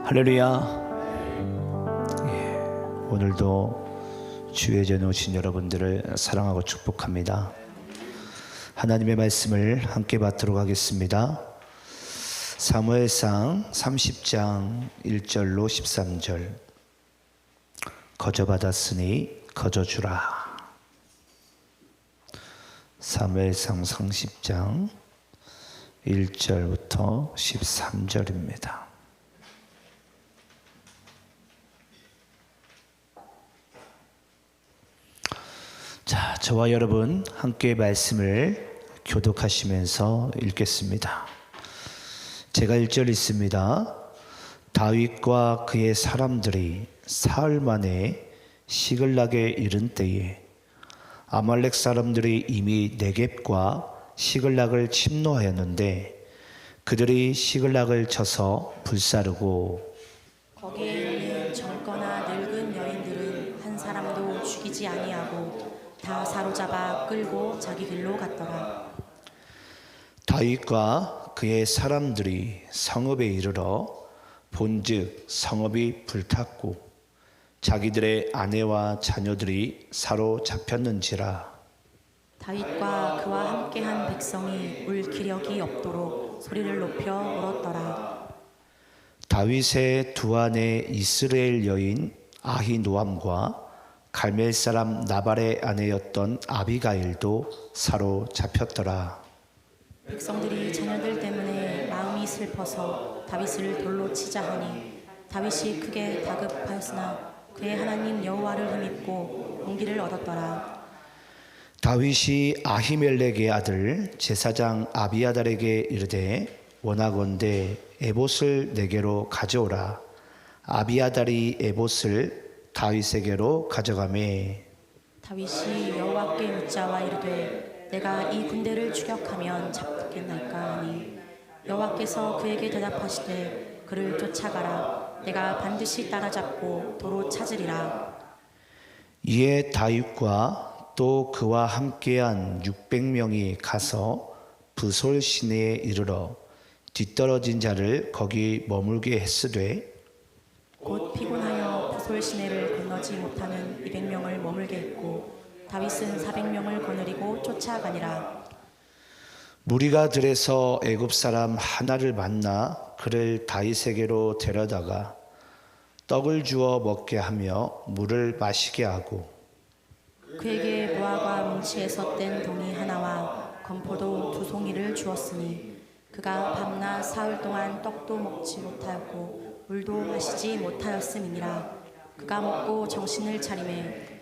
할렐루야. 오늘도 주의 전에 오신 여러분들을 사랑하고 축복합니다. 하나님의 말씀을 함께 받도록 하겠습니다. 사무엘상 30장 1절로 13절. 거저받았으니 거저주라. 사무엘상 30장 1절부터 13절입니다. 자, 저와 여러분 함께 말씀을 교독하시면서 읽겠습니다. 제가 1절 읽습니다. 다윗과 그의 사람들이 사흘 만에 시글락에 이른 때에 아말렉 사람들이 이미 네겝과 시글락을 침노하였는데 그들이 시글락을 쳐서 불사르고 거기에 있는 젊거나 늙은 여인들은 한 사람도 죽이지 아니하고 다 사로잡아 끌고 자기 길로 갔더라. 다윗과 그의 사람들이 성읍에 이르러 본즉 성읍이 불탔고 자기들의 아내와 자녀들이 사로잡혔는지라. 다윗과 그와 함께한 백성이 울 기력이 없도록 소리를 높여 울었더라. 다윗의 두 아내 이스라엘 여인 아히노암과 갈멜 사람 나발의 아내였던 아비가일도 사로잡혔더라. 백성들이 자녀들 때문에 마음이 슬퍼서 다윗을 돌로 치자 하니 다윗이 크게 다급하였으나 그의 하나님 여호와를 힘입고 용기를 얻었더라. 다윗이 아히멜렉의 아들 제사장 아비아달에게 이르되 원하건대 에봇을 내게로 가져오라. 아비아달이 에봇을 다윗에게로 가져가매 다윗이 여호와께 묻자와 이르되 내가 이 군대를 추격하면 잡겠나이까 하니 여호와께서 그에게 대답하시되 그를 쫓아가라. 내가 반드시 따라잡고 도로 찾으리라. 이에 다윗과 또 그와 함께한 600명이 가서 브솔 시내에 이르러 뒤떨어진 자를 거기 머물게 했으되 곧 피곤하여 부솔 시내를 건너지 못하는 200명을 머물게 했고 다윗은 400명을 거느리고 쫓아가니라. 무리가 들에서 애굽 사람 하나를 만나 그를 다윗에게로 데려다가 떡을 주어 먹게 하며 물을 마시게 하고 그에게 무화과 뭉치에서 뗀 동이 하나와 건포도 2송이를 주었으니 그가 밤낮 사흘 동안 떡도 먹지 못하였고 물도 마시지 못하였음이니라. 그가 먹고 정신을 차리매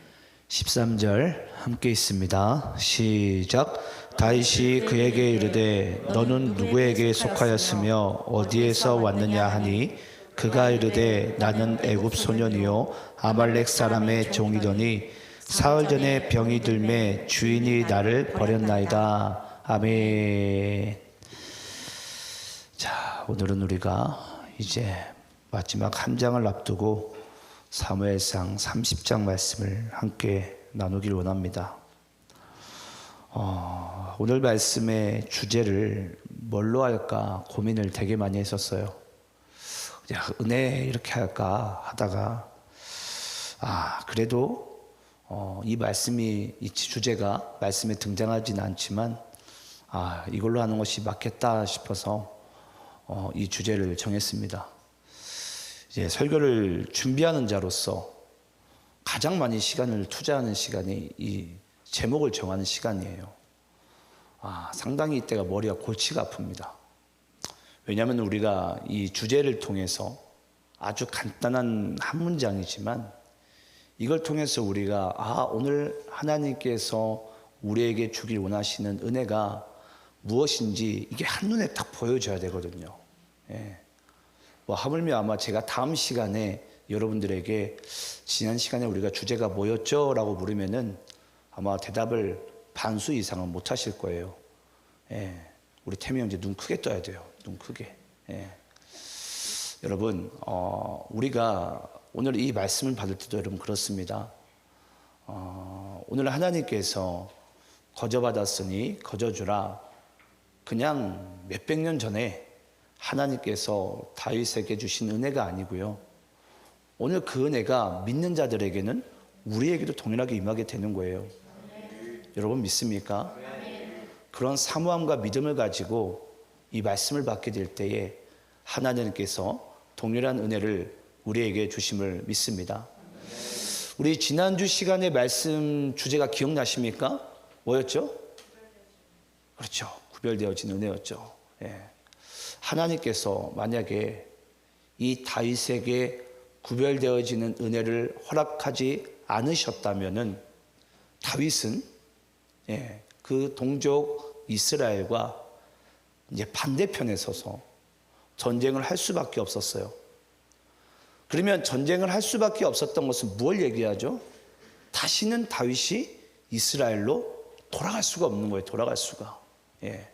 13절 함께 있습니다. 시작. 다윗이 그에게 이르되 너는 누구에게 속하였으며 어디에서 왔느냐 하니 그가 이르되 나는 애굽 소년이요 아말렉 사람의 종이더니 사흘 전에 병이 들매 주인이 나를 버렸나이다. 아멘. 자, 오늘은 우리가 이제 마지막 한 장을 앞두고 사무엘상 30장 말씀을 함께 나누길 원합니다. 오늘 말씀의 주제를 뭘로 할까 고민을 되게 많이 했었어요. 은혜 이렇게 할까 하다가 그래도 이 말씀이 이 주제가 말씀에 등장하지는 않지만 이걸로 하는 것이 맞겠다 싶어서 이 주제를 정했습니다. 이제 설교를 준비하는 자로서 가장 많이 시간을 투자하는 시간이 이 제목을 정하는 시간이에요. 상당히 이때가 머리가 골치가 아픕니다. 왜냐하면 우리가 이 주제를 통해서 아주 간단한 한 문장이지만 이걸 통해서 우리가 오늘 하나님께서 우리에게 주길 원하시는 은혜가 무엇인지 이게 한눈에 딱 보여줘야 되거든요. 하물며 아마 제가 다음 시간에 여러분들에게 지난 시간에 우리가 주제가 뭐였죠? 라고 물으면은 아마 대답을 반수 이상은 못 하실 거예요. 우리 태미 형제 눈 크게 떠야 돼요. 눈 크게. 여러분, 우리가 오늘 이 말씀을 받을 때도 여러분 그렇습니다. 오늘 하나님께서 거저받았으니 거저주라. 그냥 몇백 년 전에 하나님께서 다윗에게 주신 은혜가 아니고요. 오늘 그 은혜가 믿는 자들에게는 우리에게도 동일하게 임하게 되는 거예요. 여러분 믿습니까? 그런 사모함과 믿음을 가지고 이 말씀을 받게 될 때에 하나님께서 동일한 은혜를 우리에게 주심을 믿습니다. 우리 지난주 시간의 말씀 주제가 기억나십니까? 뭐였죠? 그렇죠. 구별되어진 은혜였죠. 예. 하나님께서 만약에 이 다윗에게 구별되어지는 은혜를 허락하지 않으셨다면은 다윗은 그 동족 이스라엘과 이제 반대편에 서서 전쟁을 할 수밖에 없었어요. 그러면 전쟁을 할 수밖에 없었던 것은 무엇을 얘기하죠? 다시는 다윗이 이스라엘로 돌아갈 수가 없는 거예요. 돌아갈 수가. 예.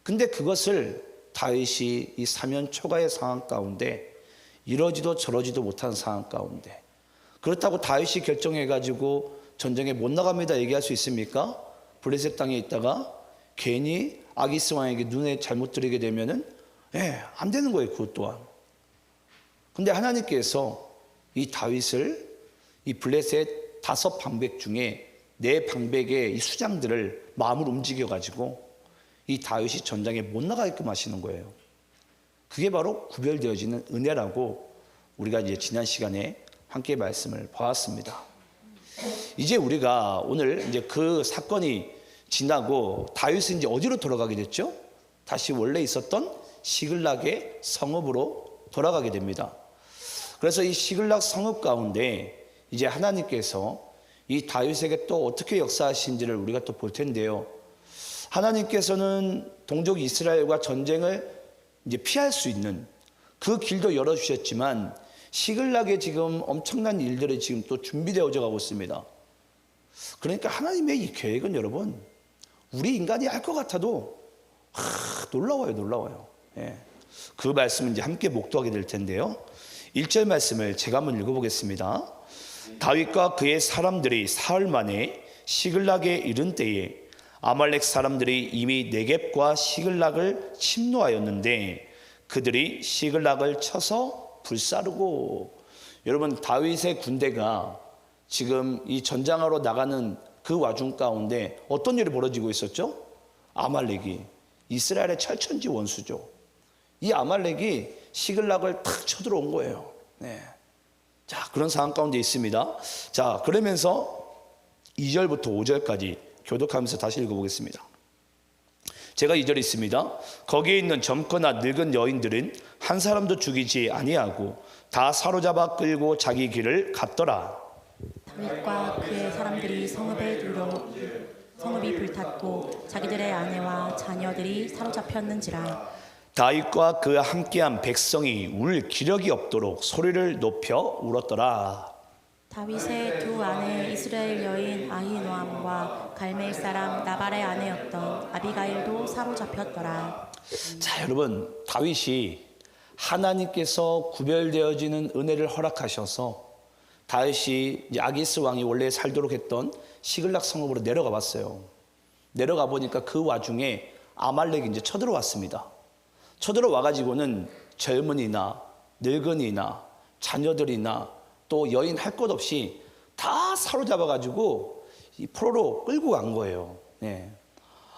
근데 그것을 다윗이 이 사면 초가의 상황 가운데 이러지도 저러지도 못한 상황 가운데, 그렇다고 다윗이 결정해가지고 전쟁에 못 나갑니다 얘기할 수 있습니까? 블레셋 땅에 있다가 괜히 아기스 왕에게 눈에 잘못 들이게 되면은 안 되는 거예요. 그것 또한. 근데 하나님께서 이 다윗을 이 블레셋 5 방백 중에 4 방백의 이 수장들을 마음을 움직여가지고 이 다윗이 전장에 못 나가게끔 하시는 거예요. 그게 바로 구별되어지는 은혜라고 우리가 이제 지난 시간에 함께 말씀을 보았습니다. 이제 우리가 오늘 이제 그 사건이 지나고 다윗은 이제 어디로 돌아가게 됐죠? 다시 원래 있었던 시글락의 성읍으로 돌아가게 됩니다. 그래서 이 시글락 성읍 가운데 이제 하나님께서 이 다윗에게 또 어떻게 역사하신지를 우리가 또 볼 텐데요. 하나님께서는 동족 이스라엘과 전쟁을 이제 피할 수 있는 그 길도 열어주셨지만 시글락에 지금 엄청난 일들이 지금 또 준비되어져 가고 있습니다. 그러니까 하나님의 이 계획은 여러분, 우리 인간이 할 것 같아도 놀라워요. 예. 그 말씀을 이제 함께 목도하게 될 텐데요. 1절 말씀을 제가 한번 읽어보겠습니다. 다윗과 그의 사람들이 사흘 만에 시글락에 이른 때에 아말렉 사람들이 이미 네겝과 시글락을 침노하였는데 그들이 시글락을 쳐서 불사르고, 여러분 다윗의 군대가 지금 이 전장하러 나가는 그 와중 가운데 어떤 일이 벌어지고 있었죠? 아말렉이 이스라엘의 철천지 원수죠. 이 아말렉이 시글락을 탁 쳐들어온 거예요. 네. 자, 그런 상황 가운데 있습니다. 자, 그러면서 2절부터 5절까지 교독하면서 다시 읽어보겠습니다. 제가 2절에 있습니다. 거기에 있는 젊거나 늙은 여인들은 한 사람도 죽이지 아니하고 다 사로잡아 끌고 자기 길을 갔더라. 다윗과 그의 사람들이 성읍에 들어 성읍이 불탔고 자기들의 아내와 자녀들이 사로잡혔는지라. 다윗과 그 함께한 백성이 울 기력이 없도록 소리를 높여 울었더라. 다윗의 두 아내 이스라엘 여인 아히노암과 갈멜 사람 나발의 아내였던 아비가일도 사로잡혔더라. 자, 여러분 다윗이 하나님께서 구별되어지는 은혜를 허락하셔서 다윗이 이제 아기스 왕이 원래 살도록 했던 시글락 성읍으로 내려가 봤어요. 내려가 보니까 그 와중에 아말렉이 이제 쳐들어왔습니다. 쳐들어와 가지고는 젊은이나 늙은이나 자녀들이나 또 여인 할 것 없이 다 사로잡아 가지고 이 포로로 끌고 간 거예요. 네.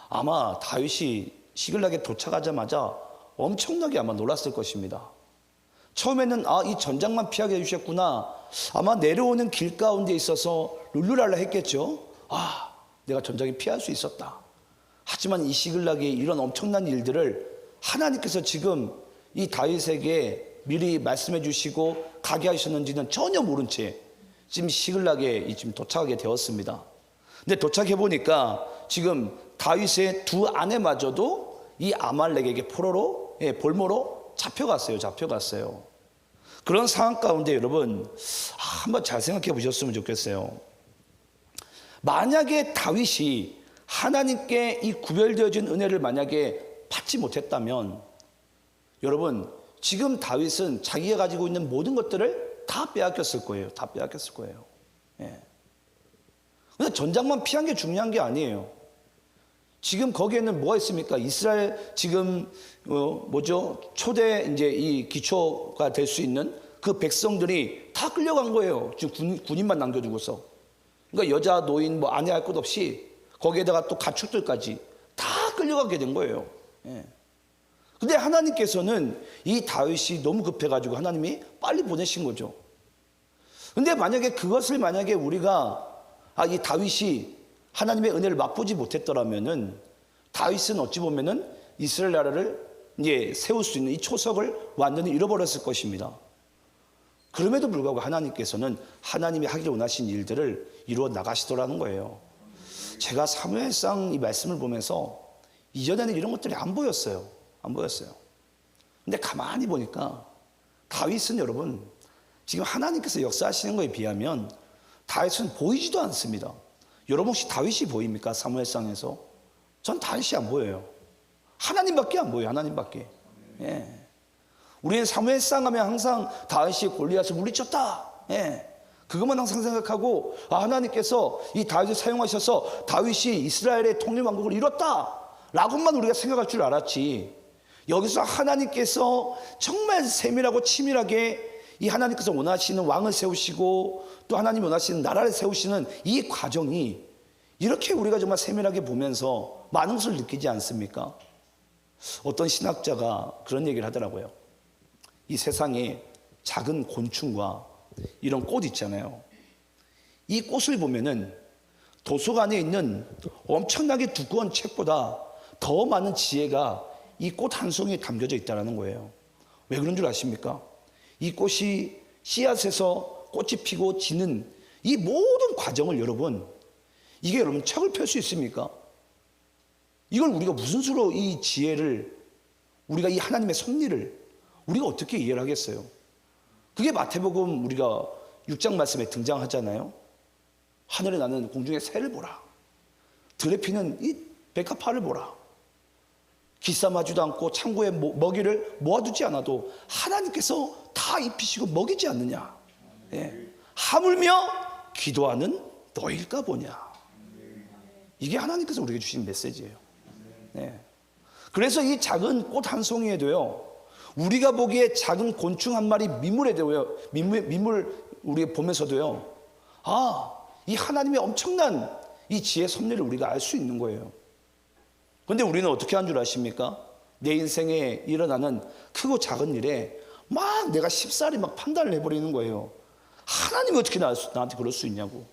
아마 다윗이 시글락에 도착하자마자 엄청나게 아마 놀랐을 것입니다. 처음에는 이 전장만 피하게 해주셨구나. 아마 내려오는 길 가운데 있어서 룰루랄라 했겠죠. 내가 전장에 피할 수 있었다. 하지만 이 시글락의 이런 엄청난 일들을 하나님께서 지금 이 다윗에게 미리 말씀해 주시고 가게 하셨는지는 전혀 모른 채 지금 시글락에 지금 도착하게 되었습니다. 근데 도착해 보니까 지금 다윗의 두 아내마저도 이 아말렉에게 포로로 볼모로 잡혀갔어요. 그런 상황 가운데 여러분 한번 잘 생각해 보셨으면 좋겠어요. 만약에 다윗이 하나님께 이 구별되어진 은혜를 만약에 받지 못했다면 여러분 지금 다윗은 자기가 가지고 있는 모든 것들을 다 빼앗겼을 거예요. 예. 근데 전장만 피한 게 중요한 게 아니에요. 지금 거기에는 뭐가 있습니까? 이스라엘 지금 초대 이제 이 기초가 될 수 있는 그 백성들이 다 끌려간 거예요. 지금 군인만 남겨두고서. 그러니까 여자, 노인, 뭐 아내 할 것 없이 거기에다가 또 가축들까지 다 끌려가게 된 거예요. 예. 근데 하나님께서는 이 다윗이 너무 급해가지고 하나님이 빨리 보내신 거죠. 근데 만약에 그것을 만약에 우리가 이 다윗이 하나님의 은혜를 맛보지 못했더라면은 다윗은 어찌 보면은 이스라엘 나라를 이제 세울 수 있는 이 초석을 완전히 잃어버렸을 것입니다. 그럼에도 불구하고 하나님께서는 하나님이 하기를 원하신 일들을 이루어 나가시더라는 거예요. 제가 사무엘상 이 말씀을 보면서 이전에는 이런 것들이 안 보였어요. 안 보였어요. 근데 가만히 보니까 다윗은 여러분 지금 하나님께서 역사하시는 것에 비하면 다윗은 보이지도 않습니다. 여러분 혹시 다윗이 보입니까? 사무엘상에서? 전 다윗이 안 보여요. 하나님밖에 안 보여요. 하나님밖에. 예. 우리는 사무엘상 하면 항상 다윗이 골리앗을 물리쳤다. 예. 그것만 항상 생각하고 하나님께서 이 다윗을 사용하셔서 다윗이 이스라엘의 통일왕국을 이뤘다 라고만 우리가 생각할 줄 알았지, 여기서 하나님께서 정말 세밀하고 치밀하게 이 하나님께서 원하시는 왕을 세우시고 또 하나님이 원하시는 나라를 세우시는 이 과정이 이렇게 우리가 정말 세밀하게 보면서 많은 것을 느끼지 않습니까? 어떤 신학자가 그런 얘기를 하더라고요. 이 세상에 작은 곤충과 이런 꽃 있잖아요. 이 꽃을 보면은 도서관에 있는 엄청나게 두꺼운 책보다 더 많은 지혜가 이 꽃 한 송이에 담겨져 있다는 거예요. 왜 그런 줄 아십니까? 이 꽃이 씨앗에서 꽃이 피고 지는 이 모든 과정을 여러분, 이게 여러분 책을 펼 수 있습니까? 이걸 우리가 무슨 수로 이 지혜를, 우리가 이 하나님의 섭리를 우리가 어떻게 이해를 하겠어요? 그게 마태복음 우리가 6장 말씀에 등장하잖아요. 하늘에 나는 공중의 새를 보라. 들에 피는 이 백합화를 보라. 기싸마지도 않고 창고에 먹이를 모아두지 않아도 하나님께서 다 입히시고 먹이지 않느냐. 예. 하물며 기도하는 너일까 보냐. 이게 하나님께서 우리에게 주신 메시지예요. 예. 그래서 이 작은 꽃 한 송이에도요, 우리가 보기에 작은 곤충 한 마리 민물에도요, 민물 우리가 보면서도요, 이 하나님의 엄청난 이 지혜 섭리를 우리가 알 수 있는 거예요. 그런데 우리는 어떻게 한 줄 아십니까? 내 인생에 일어나는 크고 작은 일에 막 내가 쉽사리 막 판단을 해버리는 거예요. 하나님이 어떻게 나한테 그럴 수 있냐고.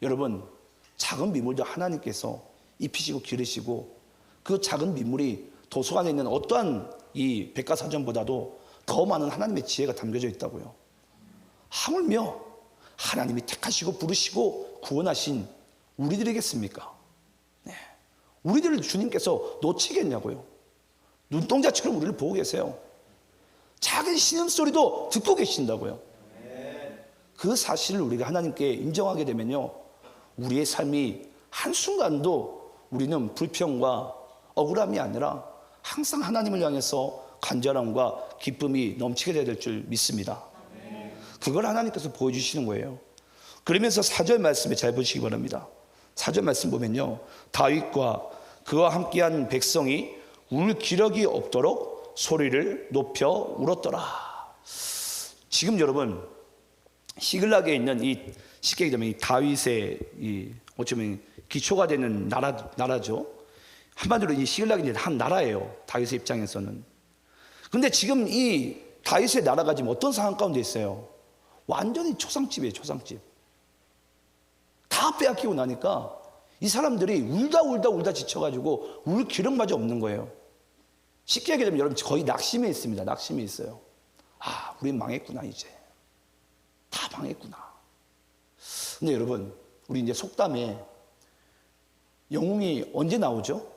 여러분, 작은 민물도 하나님께서 입히시고 기르시고 그 작은 민물이 도서관에 있는 어떠한 이 백과사전보다도 더 많은 하나님의 지혜가 담겨져 있다고요. 하물며 하나님이 택하시고 부르시고 구원하신 우리들이겠습니까? 네. 우리들을 주님께서 놓치겠냐고요. 눈동자처럼 우리를 보고 계세요. 작은 신음소리도 듣고 계신다고요. 그 사실을 우리가 하나님께 인정하게 되면요, 우리의 삶이 한순간도 우리는 불평과 억울함이 아니라 항상 하나님을 향해서 간절함과 기쁨이 넘치게 될 줄 믿습니다. 그걸 하나님께서 보여주시는 거예요. 그러면서 4절 말씀에 잘 보시기 바랍니다. 4절 말씀 보면요, 다윗과 그와 함께한 백성이 울 기력이 없도록 소리를 높여 울었더라. 지금 여러분, 시글락에 있는 이, 쉽게 얘기하면 이 다윗의 이 어쩌면 기초가 되는 나라죠. 한마디로 이 시글락이 이제 한 나라예요, 다윗의 입장에서는. 근데 지금 이 다윗의 나라가 지금 어떤 상황 가운데 있어요? 완전히 초상집이에요, 초상집. 다 빼앗기고 나니까 이 사람들이 울다 지쳐가지고 울 기력마저 없는 거예요. 쉽게 얘기하면 여러분 거의 낙심해 있습니다. 낙심해 있어요. 우린 망했구나, 이제. 다 망했구나. 근데 여러분, 우리 이제 속담에 영웅이 언제 나오죠?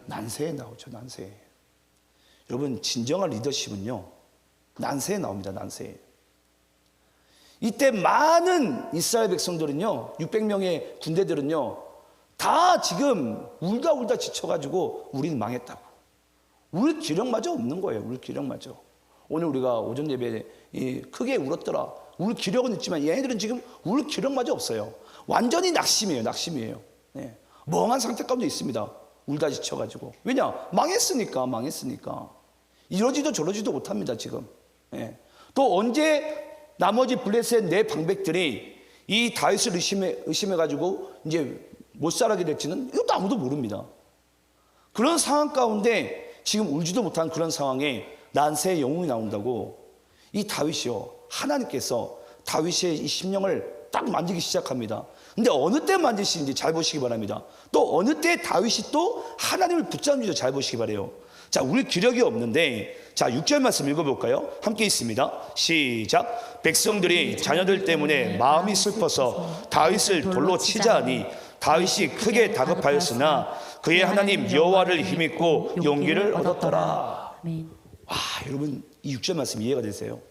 난세에 나오죠, 난세에. 여러분, 진정한 리더십은요, 난세에 나옵니다, 난세에. 이때 많은 이스라엘 백성들은요, 600명의 군대들은요, 다 지금 울다 지쳐가지고 우리는 망했다고. 울 기력마저 없는 거예요, 울 기력마저. 오늘 우리가 오전 예배에 크게 울었더라. 울 기력은 있지만 얘네들은 지금 울 기력마저 없어요. 완전히 낙심이에요, 낙심이에요. 네. 멍한 상태 가운데 있습니다. 울다 지쳐가지고. 왜냐? 망했으니까. 이러지도 저러지도 못합니다, 지금. 예. 또 언제 나머지 블레셋 네 방백들이 이 다윗을 의심해가지고 이제 못 살게 될지는 이것도 아무도 모릅니다. 그런 상황 가운데 지금 울지도 못한 그런 상황에 난세의 영웅이 나온다고 이 다윗이요. 하나님께서 다윗의 이 심령을 딱 만지기 시작합니다. 근데 어느 때 만지시는지 잘 보시기 바랍니다. 또 어느 때 다윗이 또 하나님을 붙잡는지도 잘 보시기 바라요. 자, 우리 기력이 없는데 자 6절 말씀 읽어볼까요? 함께 있습니다. 시작. 백성들이 자녀들 때문에 마음이 슬퍼서 다윗을 돌로 치자 하니 다윗이 크게 다급하였으나 그의 하나님 여호와를 힘입고 용기를 얻었더라. 아멘. 와, 여러분 이 6절 말씀 이해가 되세요?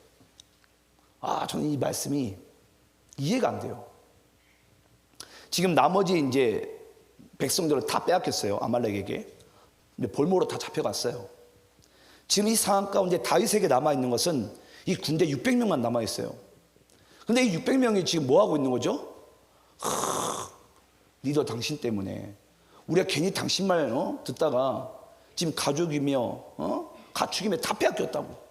저는 이 말씀이 이해가 안 돼요. 지금 나머지 이제 백성들을 다 빼앗겼어요. 아말렉에게. 근데 볼모로 다 잡혀갔어요. 지금 이 상황 가운데 다윗에게 남아있는 것은 이 군대 600명만 남아있어요. 근데 이 600명이 지금 뭐 하고 있는 거죠? 리더 당신 때문에 우리가 괜히 당신 말 듣다가 지금 가족이며 가축이며 다 빼앗겼다고.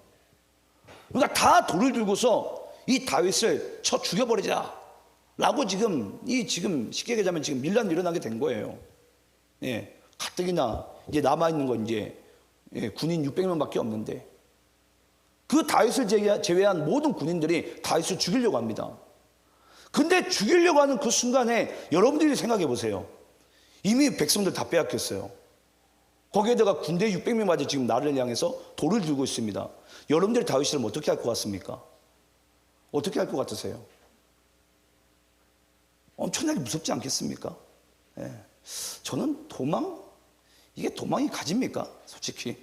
그러니까 다 돌을 들고서 이 다윗을 쳐 죽여버리자 라고 지금 쉽게 얘기하자면 지금 밀란이 일어나게 된 거예요. 예, 가뜩이나 이제 남아있는 건 이제 군인 600명밖에 없는데 그 다윗을 제외한 모든 군인들이 다윗을 죽이려고 합니다. 근데 죽이려고 하는 그 순간에 여러분들이 생각해 보세요. 이미 백성들 다 빼앗겼어요. 거기에다가 군대 600명마저 지금 나를 향해서 돌을 들고 있습니다. 여러분들이 다윗을 어떻게 할 것 같습니까? 어떻게 할 것 같으세요? 엄청나게 무섭지 않겠습니까? 예. 저는 이게 도망이 가집니까? 솔직히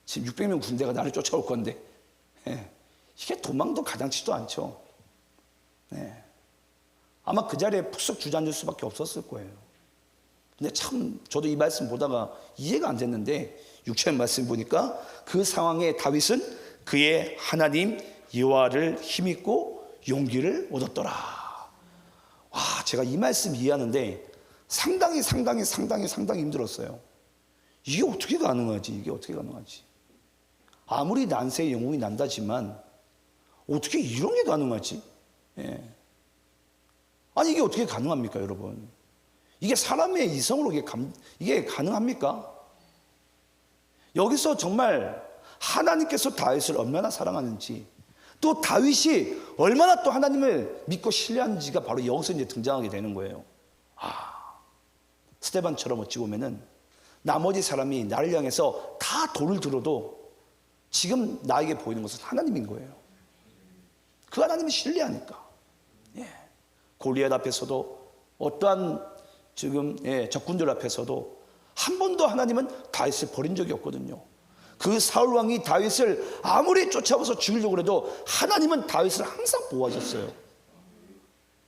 지금 600명 군대가 나를 쫓아올 건데 이게 도망도 가당치도 않죠. 아마 그 자리에 푹 주저앉을 수밖에 없었을 거예요. 근데 참 저도 이 말씀 보다가 이해가 안 됐는데 6절 말씀 보니까 그 상황에 다윗은 그의 하나님 여호와를 힘입고 용기를 얻었더라. 와, 제가 이 말씀 이해하는데 상당히 힘들었어요. 이게 어떻게 가능하지? 아무리 난세의 영웅이 난다지만 어떻게 이런 게 가능하지? 아니 이게 어떻게 가능합니까, 여러분? 이게 사람의 이성으로 이게 가능합니까? 여기서 정말 하나님께서 다윗을 얼마나 사랑하는지, 또 다윗이 얼마나 또 하나님을 믿고 신뢰하는지가 바로 여기서 이제 등장하게 되는 거예요. 스데반처럼 어찌 보면은 나머지 사람이 나를 향해서 다 돌을 들어도 지금 나에게 보이는 것은 하나님인 거예요. 그 하나님을 신뢰하니까. 골리앗 앞에서도 어떠한 지금 적군들 앞에서도 한 번도 하나님은 다윗을 버린 적이 없거든요. 그 사울 왕이 다윗을 아무리 쫓아와서 죽이려고 해도 하나님은 다윗을 항상 보호하셨어요.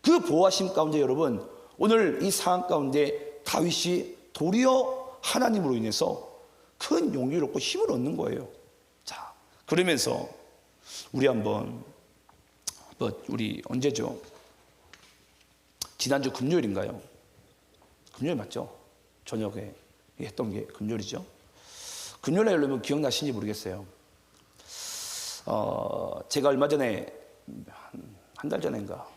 그 보호하심 가운데 여러분, 오늘 이 상황 가운데 다윗이 도리어 하나님으로 인해서 큰 용기를 얻고 힘을 얻는 거예요. 자, 그러면서 우리 우리 언제죠? 지난주 금요일인가요? 금요일 맞죠? 저녁에 했던 게 금요일이죠. 금요일에 여러분 기억나시는지 모르겠어요. 제가 얼마 전에 한 달 전인가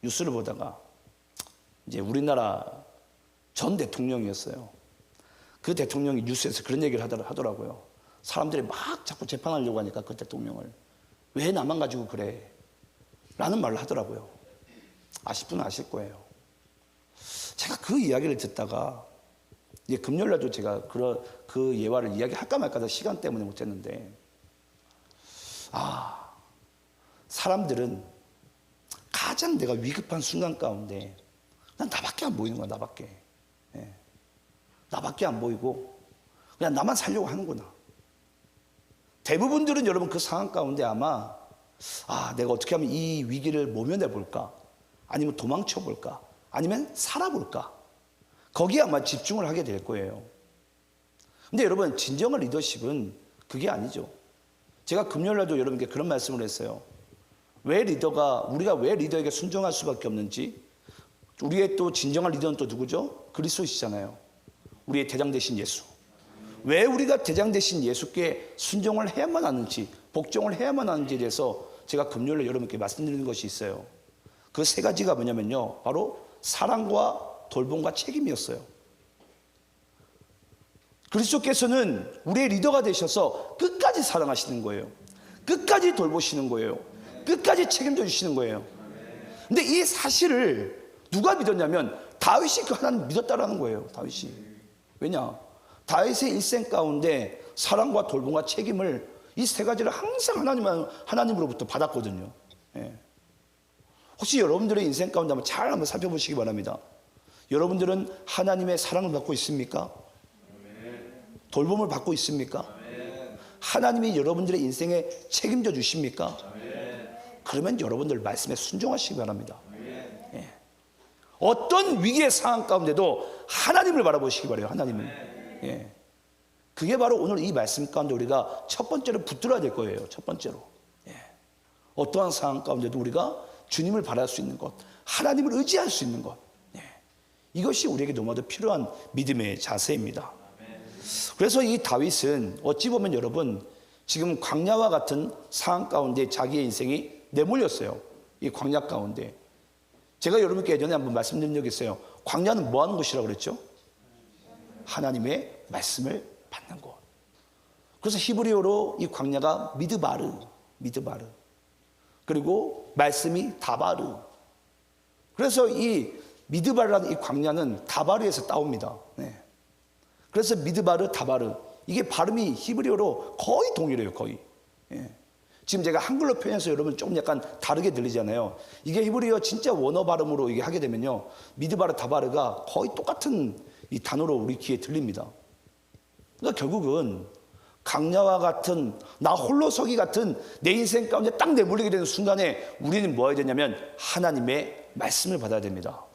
뉴스를 보다가 이제 우리나라 전 대통령이었어요. 그 대통령이 뉴스에서 그런 얘기를 하더라고요. 사람들이 막 자꾸 재판하려고 하니까 그 대통령을 왜 나만 가지고 그래? 라는 말을 하더라고요. 아실 분은 아실 거예요. 제가 그 이야기를 듣다가 이제 금요일날도 제가 그 예화를 이야기할까 말까 시간 때문에 못했는데, 사람들은 가장 내가 위급한 순간 가운데 난 나밖에 안 보이는 거야. 나밖에 안 보이고 그냥 나만 살려고 하는구나. 대부분들은 여러분 그 상황 가운데 아마 내가 어떻게 하면 이 위기를 모면해 볼까, 아니면 도망쳐 볼까, 아니면 살아볼까, 거기에 아마 집중을 하게 될 거예요. 근데 여러분, 진정한 리더십은 그게 아니죠. 제가 금요일날도 여러분께 그런 말씀을 했어요. 우리가 왜 리더에게 순종할 수밖에 없는지, 우리의 또 진정한 리더는 또 누구죠? 그리스도시잖아요. 우리의 대장 되신 예수. 왜 우리가 대장 되신 예수께 순종을 해야만 하는지, 복종을 해야만 하는지에 대해서 제가 금요일에 여러분께 말씀드리는 것이 있어요. 그 세 가지가 뭐냐면요, 바로 사랑과 돌봄과 책임이었어요. 그리스도께서는 우리의 리더가 되셔서 끝까지 사랑하시는 거예요. 끝까지 돌보시는 거예요. 끝까지 책임져 주시는 거예요. 근데 이 사실을 누가 믿었냐면 다윗이 그 하나님 믿었다라는 거예요. 다윗이. 왜냐? 다윗의 일생 가운데 사랑과 돌봄과 책임을 이 세 가지를 항상 하나님으로부터 받았거든요. 예. 혹시 여러분들의 인생 가운데 한번 살펴보시기 바랍니다. 여러분들은 하나님의 사랑을 받고 있습니까? 돌봄을 받고 있습니까? 하나님이 여러분들의 인생에 책임져 주십니까? 그러면 여러분들 말씀에 순종하시기 바랍니다. 예. 어떤 위기의 상황 가운데도 하나님을 바라보시기 바라요. 하나님을. 예. 그게 바로 오늘 이 말씀 가운데 우리가 첫 번째로 붙들어야 될 거예요. 첫 번째로. 예. 어떠한 상황 가운데도 우리가 주님을 바랄 수 있는 것, 하나님을 의지할 수 있는 것. 예. 이것이 우리에게 너무나도 필요한 믿음의 자세입니다. 그래서 이 다윗은 어찌 보면 여러분 지금 광야와 같은 상황 가운데 자기의 인생이 내몰렸어요. 이 광야 가운데. 제가 여러분께 예전에 한번 말씀드린 적이 있어요. 광야는 뭐 하는 곳이라고 그랬죠? 하나님의 말씀을 받는 곳. 그래서 히브리어로 이 광야가 미드바르. 그리고 말씀이 다바르. 그래서 이 미드바르라는 이 광야는 다바르에서 따옵니다. 네. 그래서 미드바르, 다바르. 이게 발음이 히브리어로 거의 동일해요, 거의. 예. 지금 제가 한글로 표현해서 여러분 조금 약간 다르게 들리잖아요. 이게 히브리어 진짜 원어 발음으로 이게 하게 되면요, 미드바르, 다바르가 거의 똑같은 이 단어로 우리 귀에 들립니다. 그러니까 결국은 강야와 같은 나 홀로 서기 같은 내 인생 가운데 딱 내몰리게 되는 순간에 우리는 뭐 해야 되냐면 하나님의 말씀을 받아야 됩니다.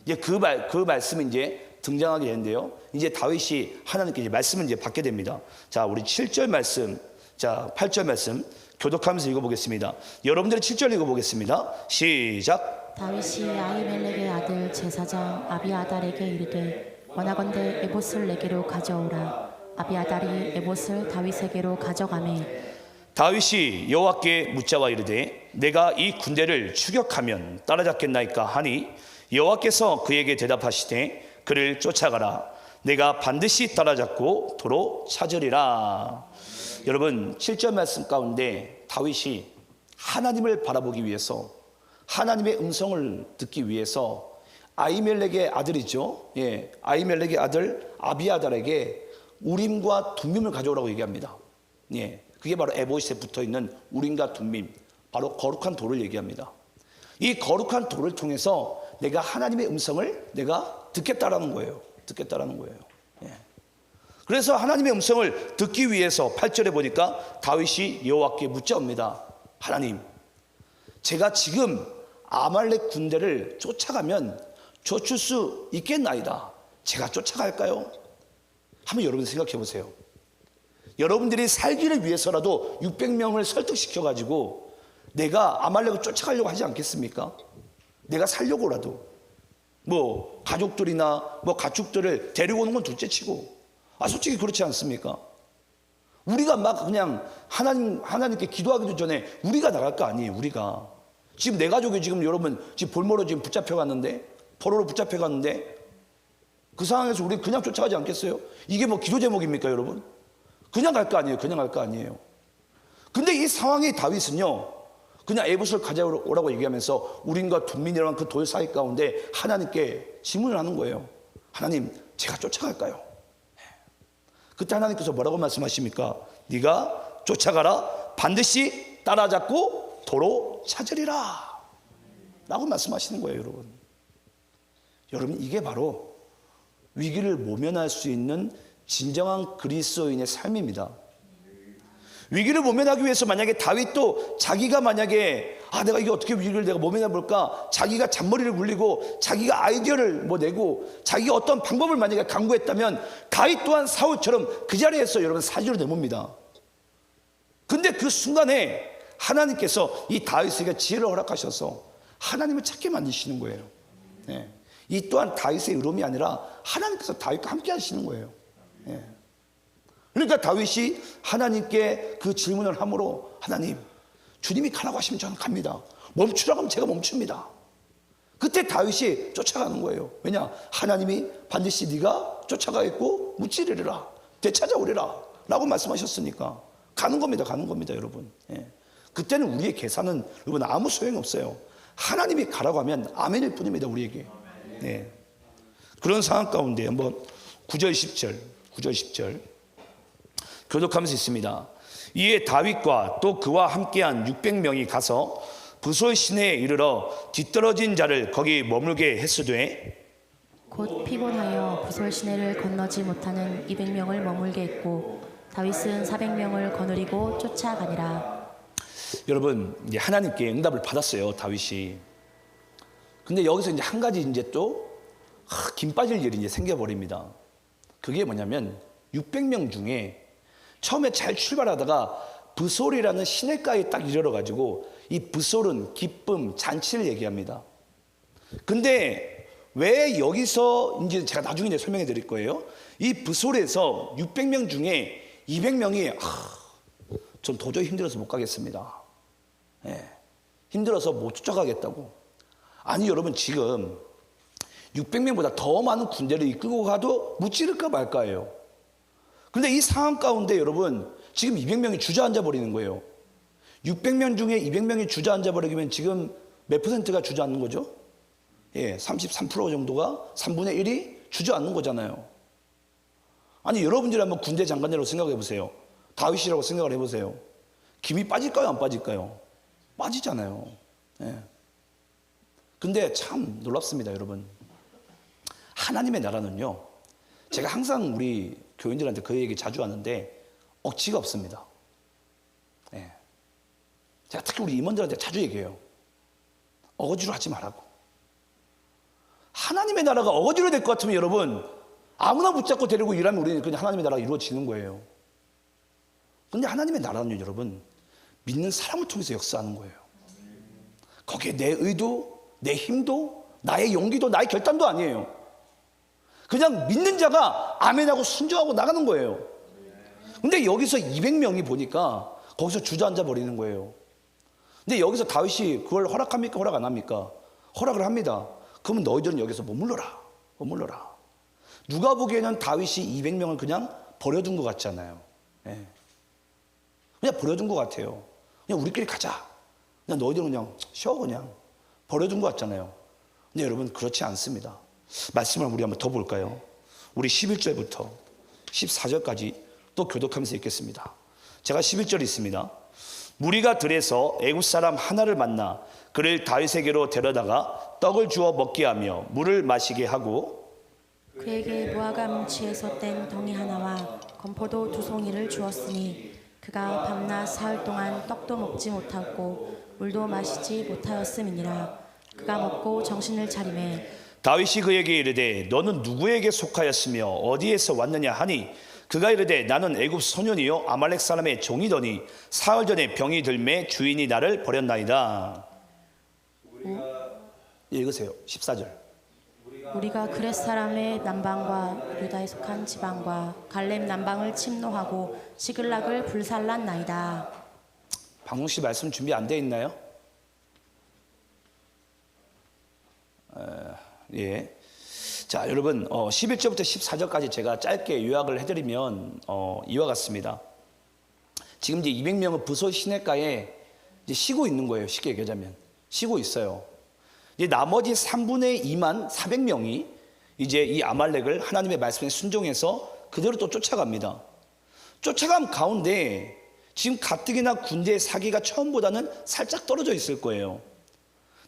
이제 그 말씀이 이제 등장하게 되는데요. 이제 다윗이 하나님께 이제 말씀을 이제 받게 됩니다. 자, 우리 7절 말씀, 자, 8절 말씀 교독하면서 읽어보겠습니다. 여러분들의 7절 읽어보겠습니다. 시작. 다윗이 아히멜렉의 아들 제사장 아비아달에게 이르되 원하건대 에봇을 내게로 가져오라. 아비아달이 에봇을 다윗에게로 가져가매 다윗이 여호와께 묻자와 이르되 내가 이 군대를 추격하면 따라잡겠나이까 하니 여호와께서 그에게 대답하시되 그를 쫓아가라. 내가 반드시 따라잡고 도로 찾으리라. 여러분 7절 말씀 가운데 다윗이 하나님을 바라보기 위해서, 하나님의 음성을 듣기 위해서 아히멜렉의 아들이죠. 예, 아히멜렉의 아들 아비아달에게 우림과 둠밈을 가져오라고 얘기합니다. 예, 그게 바로 에봇에 붙어있는 우림과 둠밈, 바로 거룩한 돌을 얘기합니다. 이 거룩한 돌을 통해서 내가 하나님의 음성을 내가 듣겠다라는 거예요. 예. 그래서 하나님의 음성을 듣기 위해서 8절에 보니까 다윗이 여호와께 묻자옵니다. 하나님, 제가 지금 아말렉 군대를 쫓아가면 쫓을 수 있겠나이다. 제가 쫓아갈까요? 한번 여러분 생각해 보세요. 여러분들이 살기를 위해서라도 600명을 설득시켜가지고 내가 아말렉을 쫓아가려고 하지 않겠습니까? 내가 살려고라도 뭐 가족들이나 뭐 가축들을 데리고 오는 건 둘째치고, 솔직히 그렇지 않습니까? 우리가 막 그냥 하나님께 기도하기도 전에 우리가 나갈 거 아니에요. 우리가 지금 내 가족이 지금 여러분 지금 볼모로 지금 붙잡혀갔는데, 포로로 붙잡혀갔는데 그 상황에서 우리 그냥 쫓아가지 않겠어요? 이게 뭐 기도 제목입니까, 여러분? 그냥 갈 거 아니에요. 근데 이 상황의 다윗은요, 그냥 에봇을 가져오라고 얘기하면서 우림과 둠민이라는 그 돌 사이 가운데 하나님께 질문을 하는 거예요. 하나님, 제가 쫓아갈까요? 그때 하나님께서 뭐라고 말씀하십니까? 네가 쫓아가라. 반드시 따라잡고 도로 찾으리라 라고 말씀하시는 거예요. 여러분 이게 바로 위기를 모면할 수 있는 진정한 그리스도인의 삶입니다. 위기를 모면하기 위해서 만약에 다윗도 자기가 만약에 내가 이게 어떻게 위기를 내가 모면해 볼까, 자기가 잔머리를 굴리고 자기가 아이디어를 내고 자기가 어떤 방법을 만약에 강구했다면 다윗 또한 사울처럼 그 자리에서 여러분 사지로 내뭅니다. 근데 그 순간에 하나님께서 이 다윗에게 지혜를 허락하셔서 하나님을 찾게 만드시는 거예요. 네. 이 또한 다윗의 의로움이 아니라 하나님께서 다윗과 함께 하시는 거예요. 예. 그러니까 다윗이 하나님께 그 질문을 함으로 하나님, 주님이 가라고 하시면 저는 갑니다. 멈추라고 하면 제가 멈춥니다. 그때 다윗이 쫓아가는 거예요. 왜냐? 하나님이 반드시 네가 쫓아가겠고 무찌르리라, 되찾아오리라 라고 말씀하셨으니까 가는 겁니다. 가는 겁니다, 여러분. 예. 그때는 우리의 계산은 여러분 아무 소용이 없어요. 하나님이 가라고 하면 아멘일 뿐입니다, 우리에게. 네. 그런 상황 가운데 한번 9절 10절 교독하면서 있습니다. 이에 다윗과 또 그와 함께한 600명이 가서 브솔 시내에 이르러 뒤떨어진 자를 거기 머물게 했으되 곧 피곤하여 부솔 시내를 건너지 못하는 200명을 머물게 했고 다윗은 400명을 거느리고 쫓아가니라. 여러분, 이제 하나님께 응답을 받았어요, 다윗이. 근데 여기서 이제 한 가지 이제 또 김 빠질 일이 이제 생겨버립니다. 그게 뭐냐면 600명 중에 처음에 잘 출발하다가 브솔이라는 시내가에 딱 이르러가지고 이 브솔은 기쁨, 잔치를 얘기합니다. 근데 왜 여기서 이제 제가 나중에 이제 설명해 드릴 거예요. 이 브솔에서 600명 중에 200명이 전 도저히 힘들어서 못 가겠습니다. 예, 힘들어서 못 쫓아가겠다고. 아니 여러분, 지금 600명보다 더 많은 군대를 이끌고 가도 무찌를까 말까예요. 그런데 이 상황 가운데 여러분 지금 200명이 주저앉아 버리는 거예요. 600명 중에 200명이 주저앉아 버리면 지금 몇 퍼센트가 주저앉는 거죠? 예, 33% 정도가 3분의 1이 주저앉는 거잖아요. 아니 여러분들이 한번 군대 장관이라고 생각해 보세요. 다윗이라고 생각을 해보세요. 김이 빠질까요, 안 빠질까요? 빠지잖아요. 예. 근데 참 놀랍습니다, 여러분. 하나님의 나라는요, 제가 항상 우리 교인들한테 그 얘기 자주 하는데 억지가 없습니다. 예. 제가 특히 우리 임원들한테 자주 얘기해요. 어거지로 하지 말라고. 하나님의 나라가 어거지로 될 것 같으면 여러분 아무나 붙잡고 데리고 일하면 우리는 그냥 하나님의 나라가 이루어지는 거예요. 근데 하나님의 나라는요, 여러분 믿는 사람을 통해서 역사하는 거예요. 거기에 내 의도, 내 힘도, 나의 용기도, 나의 결단도 아니에요. 그냥 믿는 자가 아멘하고 순종하고 나가는 거예요. 근데 여기서 200명이 보니까 거기서 주저앉아 버리는 거예요. 근데 여기서 다윗이 그걸 허락합니까? 허락 안 합니까? 허락을 합니다. 그러면 너희들은 여기서 머물러라. 머물러라. 누가 보기에는 다윗이 200명을 그냥 버려둔 것 같잖아요. 예. 그냥 버려둔 것 같아요. 그냥 우리끼리 가자. 그냥 너희들은 그냥 쉬어, 그냥 버려둔 것 같잖아요. 근데 여러분 그렇지 않습니다. 말씀을 우리 한번 더 볼까요? 우리 11절부터 14절까지 또 교독하면서 읽겠습니다. 제가 11절 있습니다. 무리가 들에서 애굽 사람 하나를 만나 그를 다윗에게로 데려다가 떡을 주어 먹게 하며 물을 마시게 하고 그에게 무화과 뭉치에서 뗀 덩이 하나와 건포도 2송이를 주었으니 그가 밤낮 사흘 동안 떡도 먹지 못하고 물도 마시지 못하였음이니라. 그가 먹고 정신을 차리매 다윗이 그에게 이르되 너는 누구에게 속하였으며 어디에서 왔느냐 하니 그가 이르되 나는 애굽 소년이요 아말렉 사람의 종이더니 사흘 전에 병이 들매 주인이 나를 버렸나이다. 읽으세요. 14절. 우리가 그렛 사람의 남방과 유다에 속한 지방과 갈렙 남방을 침노하고 시글락을 불살랐나이다. 방송 씨 말씀 준비 안 돼 있나요? 예. 자, 여러분 11절부터 14절까지 제가 짧게 요약을 해드리면 이와 같습니다. 지금 이제 200명은 브솔 시내가에 이제 쉬고 있는 거예요. 쉽게 얘기하자면 쉬고 있어요. 이제 나머지 3분의 2만 400명이 이제 이 아말렉을 하나님의 말씀에 순종해서 그대로 또 쫓아갑니다. 쫓아간 가운데 지금 가뜩이나 군대의 사기가 처음보다는 살짝 떨어져 있을 거예요.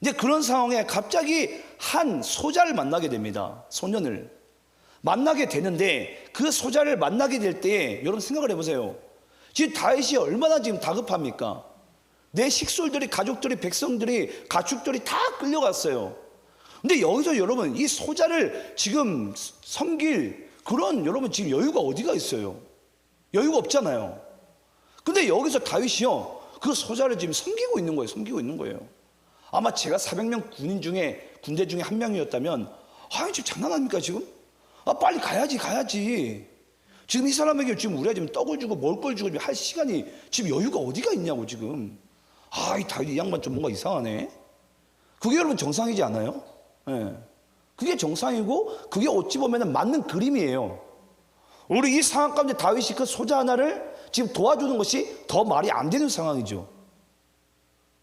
근데 그런 상황에 갑자기 한 소자를 만나게 됩니다. 소년을 만나게 되는데 그 소자를 만나게 될 때 여러분 생각을 해보세요. 지금 다윗이 얼마나 지금 다급합니까? 내 식솔들이, 가족들이, 백성들이, 가축들이 다 끌려갔어요. 근데 여기서 여러분 이 소자를 지금 섬길 그런 여러분 지금 여유가 어디가 있어요? 여유가 없잖아요. 근데 여기서 다윗이요 그 소자를 지금 섬기고 있는 거예요. 섬기고 있는 거예요. 아마 제가 400명 군대 중에 한 명이었다면 아니 지금 장난합니까 지금? 빨리 가야지. 지금 이 사람에게 지금 우리가 지금 떡을 주고 먹을 걸 주고 할 시간이 지금 여유가 어디가 있냐고 지금. 이 다윗 이 양반 좀 뭔가 이상하네. 그게 여러분 정상이지 않아요? 예. 그게 정상이고 그게 어찌 보면 맞는 그림이에요. 우리 이 상황 가운데 다윗이 그 소자 하나를 지금 도와주는 것이 더 말이 안 되는 상황이죠.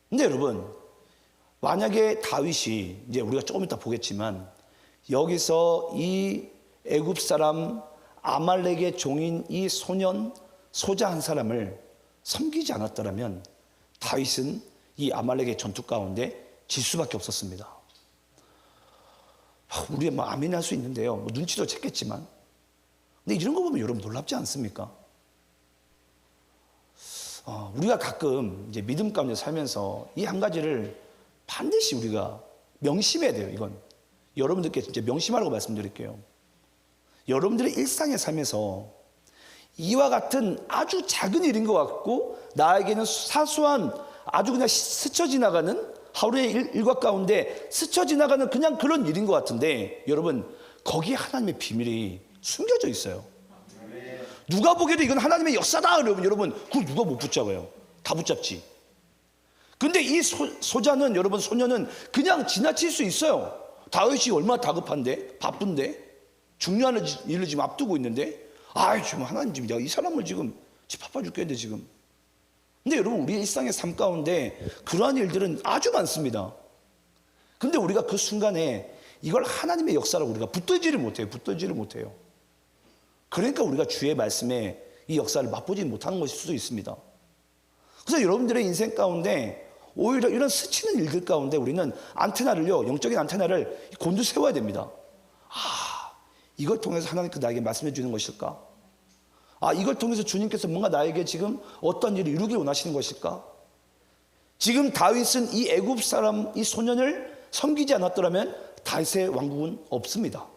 근데 여러분, 만약에 다윗이 이제 우리가 조금 이따 보겠지만 여기서 이 애굽 사람 아말렉의 종인 이 소년 소자 한 사람을 섬기지 않았더라면 다윗은 이 아말렉의 전투 가운데 질 수밖에 없었습니다. 우리가 뭐 아멘할 수 있는데요. 뭐 눈치도 챘겠지만, 근데 이런 거 보면 여러분 놀랍지 않습니까? 우리가 가끔 이제 믿음 가운데 살면서 이 한 가지를 반드시 우리가 명심해야 돼요. 이건 여러분들께 이제 명심하라고 말씀드릴게요. 여러분들의 일상에 살면서 이와 같은 아주 작은 일인 것 같고 나에게는 사소한 아주 그냥 스쳐 지나가는 하루의 일과 가운데 스쳐 지나가는 그냥 그런 일인 것 같은데 여러분 거기에 하나님의 비밀이 숨겨져 있어요. 누가 보기에도 이건 하나님의 역사다 그러면 여러분 그걸 누가 못 붙잡아요? 다 붙잡지. 근데 이 소자는 여러분 소녀는 그냥 지나칠 수 있어요. 다윗이 얼마나 다급한데 바쁜데 중요한 일을 지금 앞두고 있는데 지금 하나님 지금 내가 이 사람을 지금 집합해 죽겠는데 지금. 근데 여러분 우리의 일상의 삶 가운데 그러한 일들은 아주 많습니다. 근데 우리가 그 순간에 이걸 하나님의 역사라고 우리가 붙들지를 못해요. 그러니까 우리가 주의 말씀에 이 역사를 맛보지 못하는 것일 수도 있습니다. 그래서 여러분들의 인생 가운데 오히려 이런 스치는 일들 가운데 우리는 안테나를요, 영적인 안테나를 곤두세워야 됩니다. 이걸 통해서 하나님께서 나에게 말씀해 주는 것일까? 이걸 통해서 주님께서 뭔가 나에게 지금 어떤 일을 이루길 원하시는 것일까? 지금 다윗은 이 애굽 사람 이 소년을 섬기지 않았더라면 다윗의 왕국은 없습니다.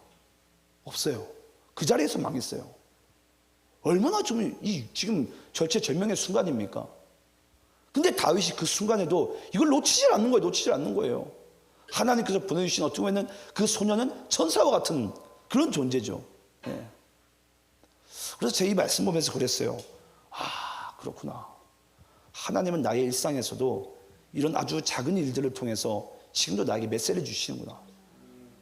없어요. 그 자리에서 망했어요. 얼마나 좀 지금 절체절명의 순간입니까? 근데 다윗이 그 순간에도 이걸 놓치질 않는 거예요. 하나님께서 보내주신 어떻게 보면 그 소년은 천사와 같은 그런 존재죠. 네. 그래서 제 이 말씀 보면서 그랬어요. 그렇구나. 하나님은 나의 일상에서도 이런 아주 작은 일들을 통해서 지금도 나에게 메시지를 주시는구나.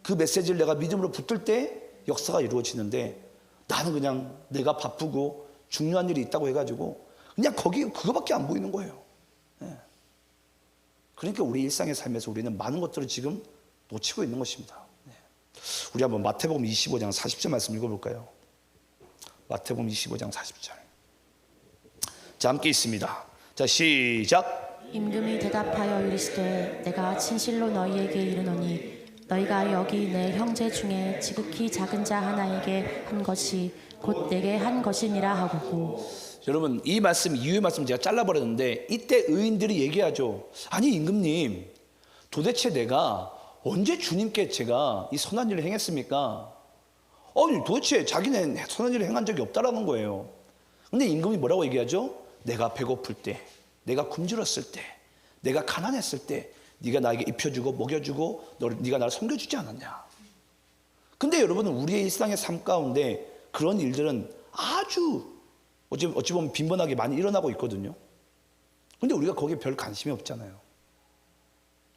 그 메시지를 내가 믿음으로 붙들 때 역사가 이루어지는데 나는 그냥 내가 바쁘고 중요한 일이 있다고 해가지고 그냥 그거밖에 안 보이는 거예요. 네. 그러니까 우리 일상의 삶에서 우리는 많은 것들을 지금 놓치고 있는 것입니다. 네. 우리 한번 마태복음 25장 40절 말씀 읽어볼까요? 마태복음 25장 40절. 자, 함께 있습니다. 자, 시작. 임금이 대답하여 이르시되 내가 진실로 너희에게 이르노니 너희가 여기 내 형제 중에 지극히 작은 자 하나에게 한 것이 곧 내게 한 것이니라 하고. 여러분 이 말씀 이후의 말씀 제가 잘라버렸는데 이때 의인들이 얘기하죠. 아니 임금님 도대체 내가 언제 주님께 제가 이 선한 일을 행했습니까? 도대체 자기는 선한 일을 행한 적이 없다라는 거예요. 근데 임금이 뭐라고 얘기하죠? 내가 배고플 때, 내가 굶주렸을 때, 내가 가난했을 때 네가 나에게 입혀주고 먹여주고 네가 나를 섬겨주지 않았냐. 근데 여러분은 우리의 일상의 삶 가운데 그런 일들은 아주 어찌 보면 빈번하게 많이 일어나고 있거든요. 근데 우리가 거기에 별 관심이 없잖아요.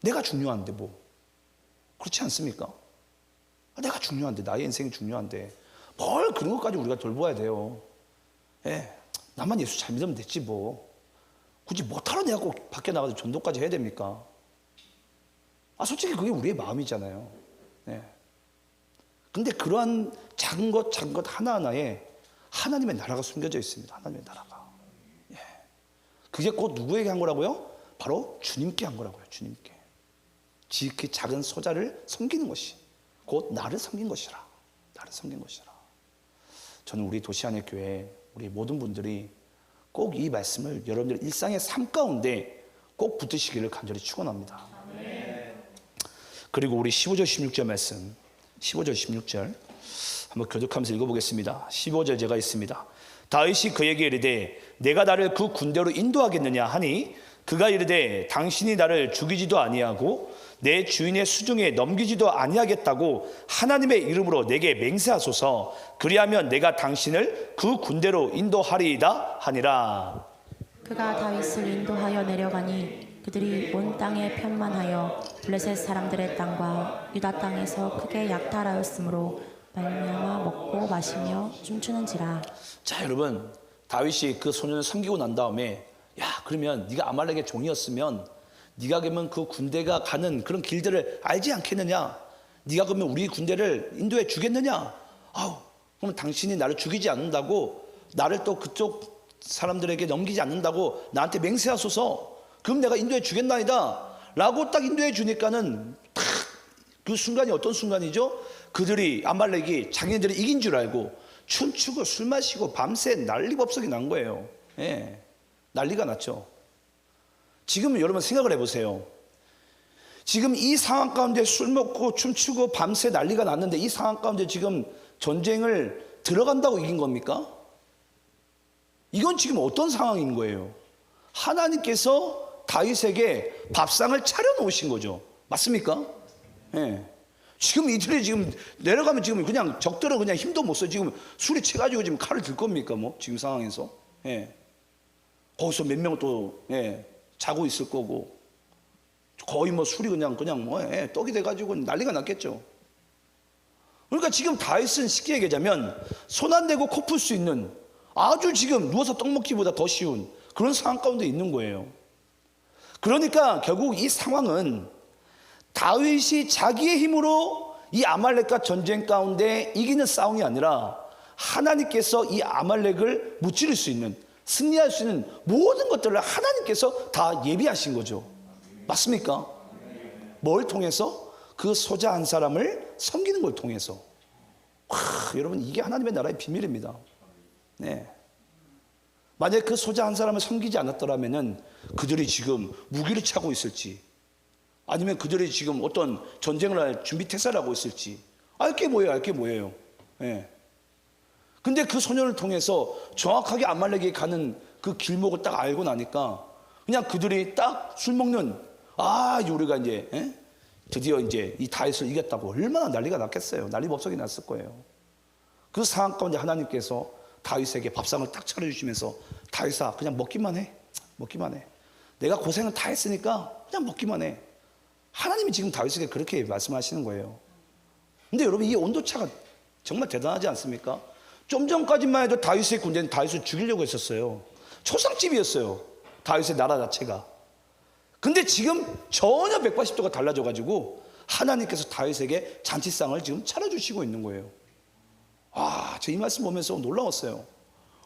내가 중요한데 뭐 그렇지 않습니까? 내가 중요한데 나의 인생이 중요한데 뭘 그런 것까지 우리가 돌봐야 돼요. 나만 예수 잘 믿으면 됐지 뭐 굳이 못하러 내가 꼭 밖에 나가서 전도까지 해야 됩니까? 솔직히 그게 우리의 마음이잖아요. 근데 그러한 작은 것 하나하나에 하나님의 나라가 숨겨져 있습니다. 하나님의 나라가. 그게 곧 누구에게 한 거라고요? 바로 주님께 한 거라고요. 주님께. 지극히 작은 소자를 섬기는 것이 곧 나를 섬긴 것이라. 나를 섬긴 것이라. 저는 우리 도시안의 교회 우리 모든 분들이 꼭 이 말씀을 여러분들 일상의 삶 가운데 꼭 붙으시기를 간절히 축원합니다. 그리고 우리 15절 16절 말씀 15절 16절 한번 교독하면서 읽어보겠습니다. 15절 제가 있습니다. 다윗이 그에게 이르되 내가 나를 그 군대로 인도하겠느냐 하니 그가 이르되 당신이 나를 죽이지도 아니하고 내 주인의 수중에 넘기지도 아니하겠다고 하나님의 이름으로 내게 맹세하소서. 그리하면 내가 당신을 그 군대로 인도하리이다 하니라. 그가 다윗을 인도하여 내려가니 그들이 온 땅에 편만하여 블레셋 사람들의 땅과 유다 땅에서 크게 약탈하였으므로 말미암아 먹고 마시며 춤추는지라. 자, 여러분, 다윗이 그 소년을 섬기고 난 다음에 야, 그러면 네가 아말렉의 종이었으면 네가 그러면 그 군대가 가는 그런 길들을 알지 않겠느냐? 네가 그러면 우리 군대를 인도해 주겠느냐? 아우, 그러면 당신이 나를 죽이지 않는다고, 나를 또 그쪽 사람들에게 넘기지 않는다고 나한테 맹세하소서. 그럼 내가 인도해 주겠나이다 라고 딱 인도해 주니까는 딱 그 순간이 어떤 순간이죠? 그들이 아말렉이 자기네들이 이긴 줄 알고 춤추고 술 마시고 밤새 난리법석이 난 거예요. 예, 난리가 났죠. 지금 여러분 생각을 해보세요. 지금 이 상황 가운데 술 먹고 춤추고 밤새 난리가 났는데 이 상황 가운데 지금 전쟁을 들어간다고 이긴 겁니까? 이건 지금 어떤 상황인 거예요? 하나님께서 다윗에게 밥상을 차려놓으신 거죠. 맞습니까? 예. 지금 이들이 지금 내려가면 지금 그냥 적들은 그냥 힘도 못 써. 지금 술이 취가지고 지금 칼을 들 겁니까? 뭐 지금 상황에서. 예. 거기서 몇 명 또 자고 있을 거고 거의 뭐 술이 그냥 뭐 떡이 돼가지고 난리가 났겠죠. 그러니까 지금 다윗은 쉽게 얘기하자면 손 안 대고 코 풀 수 있는 아주 지금 누워서 떡 먹기보다 더 쉬운 그런 상황 가운데 있는 거예요. 그러니까 결국 이 상황은 다윗이 자기의 힘으로 이 아말렉과 전쟁 가운데 이기는 싸움이 아니라 하나님께서 이 아말렉을 무찌를 수 있는, 승리할 수 있는 모든 것들을 하나님께서 다 예비하신 거죠. 맞습니까? 뭘 통해서? 그 소자 한 사람을 섬기는 걸 통해서. 여러분, 이게 하나님의 나라의 비밀입니다. 네. 만약에 그 소자 한 사람을 섬기지 않았더라면 그들이 지금 무기를 차고 있을지, 아니면 그들이 지금 어떤 전쟁을 할 준비 태세를 하고 있을지 알게 뭐예요. 예. 근데 그 소년을 통해서 정확하게 아말렉에 가는 그 길목을 딱 알고 나니까 그냥 그들이 딱 술 먹는, 우리가 이제 드디어 이제 이 다윗을 이겼다고 얼마나 난리가 났겠어요. 난리법석이 났을 거예요. 그 상황 가운데 하나님께서 다윗에게 밥상을 딱 차려주시면서 다윗아, 그냥 먹기만 해. 내가 고생을 다 했으니까 그냥 먹기만 해. 하나님이 지금 다윗에게 그렇게 말씀하시는 거예요. 근데 여러분, 이 온도차가 정말 대단하지 않습니까? 좀 전까지만 해도 다윗의 군대는 다윗을 죽이려고 했었어요. 초상집이었어요, 다윗의 나라 자체가. 근데 지금 전혀 180도가 달라져가지고 하나님께서 다윗에게 잔치상을 지금 차려주시고 있는 거예요. 저 이 말씀 보면서 놀라웠어요.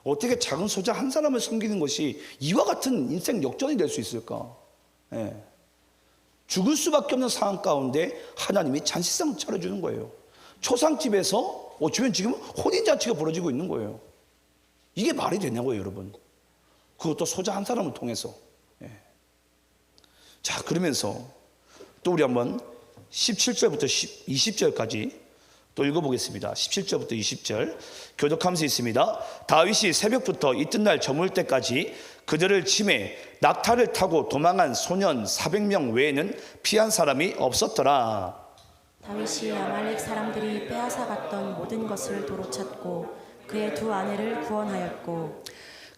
어떻게 작은 소자 한 사람을 섬기는 것이 이와 같은 인생 역전이 될 수 있을까? 예. 죽을 수밖에 없는 상황 가운데 하나님이 잔치상을 차려주는 거예요. 초상집에서 주변 지금 혼인잔치가 벌어지고 있는 거예요. 이게 말이 되냐고요, 여러분. 그것도 소자 한 사람을 통해서. 예. 자, 그러면서 또 우리 한번 17절부터 20절까지 또 읽어보겠습니다. 17절부터 20절 교독하면서 있습니다. 다윗이 새벽부터 이튿날 저물 때까지 그들을 치매 낙타를 타고 도망한 소년 400명 외에는 피한 사람이 없었더라. 다윗이 아말렉 사람들이 빼앗아 갔던 모든 것을 도로 찾고 그의 두 아내를 구원하였고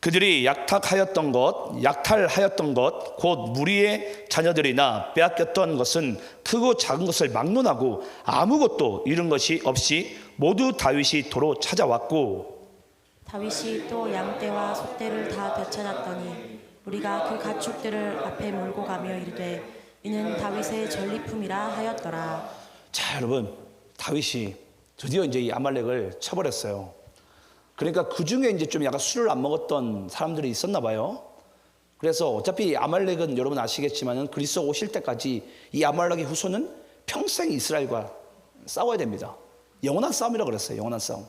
그들이 약탈하였던 것 곧 무리의 자녀들이나 빼앗겼던 것은 크고 작은 것을 막론하고 아무것도 잃은 것이 없이 모두 다윗이 도로 찾아왔고 다윗이 또 양떼와 소떼를 다 되찾았더니 우리가 그 가축들을 앞에 몰고 가며 이르되 이는 다윗의 전리품이라 하였더라. 자, 여러분, 다윗이 드디어 이제 이 아말렉을 쳐버렸어요. 그러니까 그 중에 이제 좀 약간 술을 안 먹었던 사람들이 있었나 봐요. 그래서 어차피 아말렉은 여러분 아시겠지만은 그리스도 오실 때까지 이 아말렉의 후손은 평생 이스라엘과 싸워야 됩니다. 영원한 싸움이라고 그랬어요. 영원한 싸움.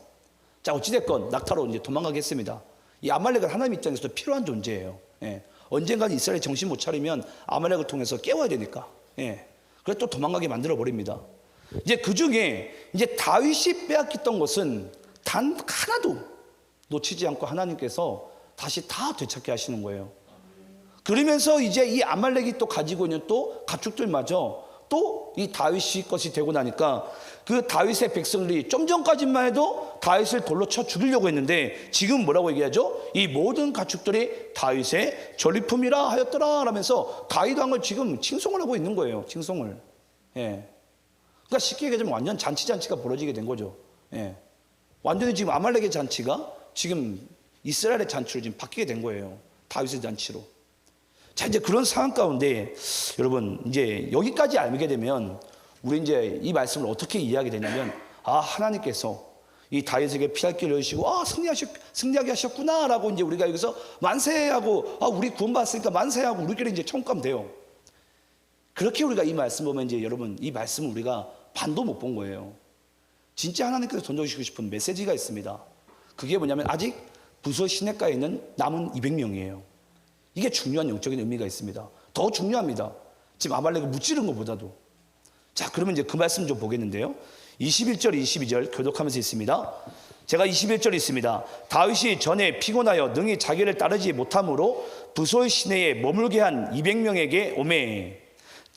자, 어찌됐건 낙타로 이제 도망가게 했습니다. 이 아말렉은 하나님 입장에서도 필요한 존재예요. 예. 언젠가 이스라엘이 정신 못 차리면 아말렉을 통해서 깨워야 되니까. 예. 그래서 또 도망가게 만들어 버립니다. 이제 그 중에 이제 다윗이 빼앗겼던 것은 단 하나도 놓치지 않고 하나님께서 다시 다 되찾게 하시는 거예요. 그러면서 이제 이 아말렉이 또 가지고 있는 또 가축들마저 또 이 다윗이 것이 되고 나니까 그 다윗의 백성들이 좀 전까지만 해도 다윗을 돌로 쳐 죽이려고 했는데 지금 뭐라고 얘기하죠? 이 모든 가축들이 다윗의 전리품이라 하였더라 라면서 다윗 왕을 지금 칭송을 하고 있는 거예요. 칭송을. 예. 그러니까 쉽게 얘기하자면 완전 잔치가 벌어지게 된 거죠. 예. 완전히 지금 아말렉의 잔치가 지금 이스라엘의 잔치로 지금 바뀌게 된 거예요. 다윗의 잔치로. 자, 이제 그런 상황 가운데 여러분 이제 여기까지 알게 되면 우리 이제 이 말씀을 어떻게 이해하게 되냐면 하나님께서 이 다윗에게 피할 길을 여시고 승리하게 하셨구나라고 이제 우리가 여기서 만세하고 우리 구원받았으니까 만세하고 우리끼리 이제 천국 가면 돼요. 그렇게 우리가 이 말씀 보면 이제 여러분 이 말씀을 우리가 반도 못 본 거예요. 진짜 하나님께서 던져주시고 싶은 메시지가 있습니다. 그게 뭐냐면 아직 부서 시냇가에 있는 남은 200명이에요. 이게 중요한 영적인 의미가 있습니다. 더 중요합니다. 지금 아말렉을 무찌른 것보다도. 자, 그러면 이제 그 말씀 좀 보겠는데요. 21절, 22절 교독하면서 있습니다. 제가 21절 있습니다. 다윗이 전에 피곤하여 능히 자기를 따르지 못함으로 부솔 시내에 머물게 한 200명에게 오매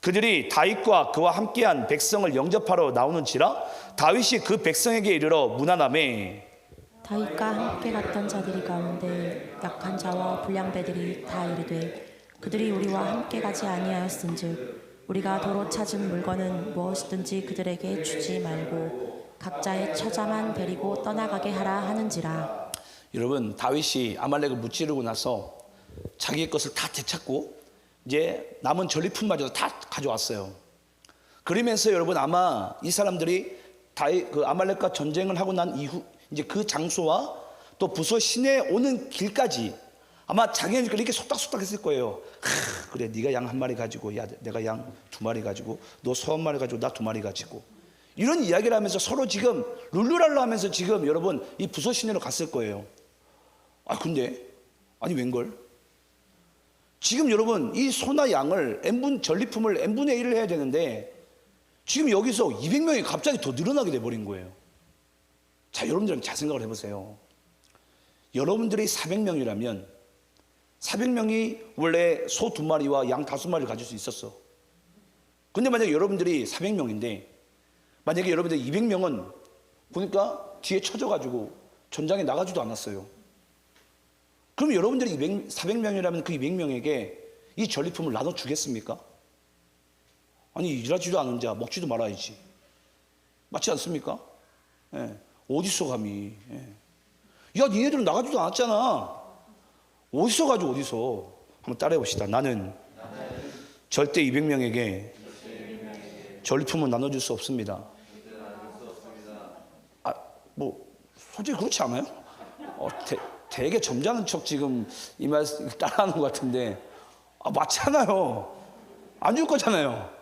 그들이 다윗과 그와 함께한 백성을 영접하러 나오는지라 다윗이 그 백성에게 이르러 문안하매 다윗과 함께 갔던 자들이 가운데 약한 자와 불량배들이 다 이르되 그들이 우리와 함께 가지 아니하였은즉 우리가 도로 찾은 물건은 무엇이든지 그들에게 주지 말고 각자의 처자만 데리고 떠나가게 하라 하는지라. 여러분 다윗이 아말렉을 무찌르고 나서 자기의 것을 다 되찾고 이제 남은 전리품마저 다 가져왔어요. 그러면서 여러분 아마 이 사람들이 그 아말렉과 전쟁을 하고 난 이후 이제 그 장소와 또 부서 시내에 오는 길까지 아마 자기네들 이렇게 속닥속닥 했을 거예요. 그래 네가 양 한 마리 가지고 야 내가 양 두 마리 가지고 너 소 한 마리 가지고 나 두 마리 가지고 이런 이야기를 하면서 서로 지금 룰루랄라 하면서 지금 여러분 이 부서 시내로 갔을 거예요. 근데 아니 웬걸 지금 여러분 이 소나 양을 전리품을 n분의 1을 해야 되는데 지금 여기서 200명이 갑자기 더 늘어나게 돼버린 거예요. 자, 여러분들 잘 생각을 해보세요. 여러분들이 400명이라면 400명이 원래 소 2마리와 양 5마리를 가질 수 있었어. 근데 만약에 여러분들이 400명인데 만약에 여러분들 200명은 보니까 뒤에 쳐져가지고 전장에 나가지도 않았어요. 그럼 여러분들이 400명이라면 그 200명에게 이 전리품을 나눠주겠습니까? 아니 일하지도 않은 자 먹지도 말아야지. 맞지 않습니까? 예. 어디서 감히. 예. 야 니네들은 나가지도 않았잖아. 어디서 가지고 어디서. 한번 따라해 봅시다. 나는 절대 200명에게 전리품을 나눠줄 수 없습니다. 솔직히 그렇지 않아요? 되게 점잖은 척 지금 이 말씀 따라하는 것 같은데 맞잖아요. 안 줄 거잖아요.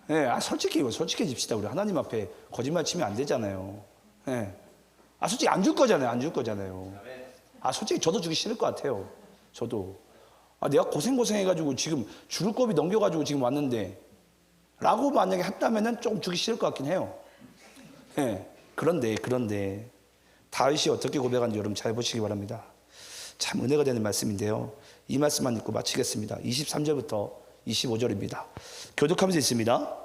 예, 솔직해집시다. 우리 하나님 앞에 거짓말 치면 안 되잖아요. 예. 솔직히 안 줄 거잖아요. 솔직히 저도 주기 싫을 것 같아요. 저도. 내가 고생해가지고 지금 줄 겁이 넘겨가지고 지금 왔는데 라고 만약에 했다면은 조금 주기 싫을 것 같긴 해요. 예. 그런데 다윗이 어떻게 고백하는지 여러분 잘 보시기 바랍니다. 참 은혜가 되는 말씀인데요. 이 말씀만 읽고 마치겠습니다. 23절부터 25절입니다. 교독하면서 있습니다.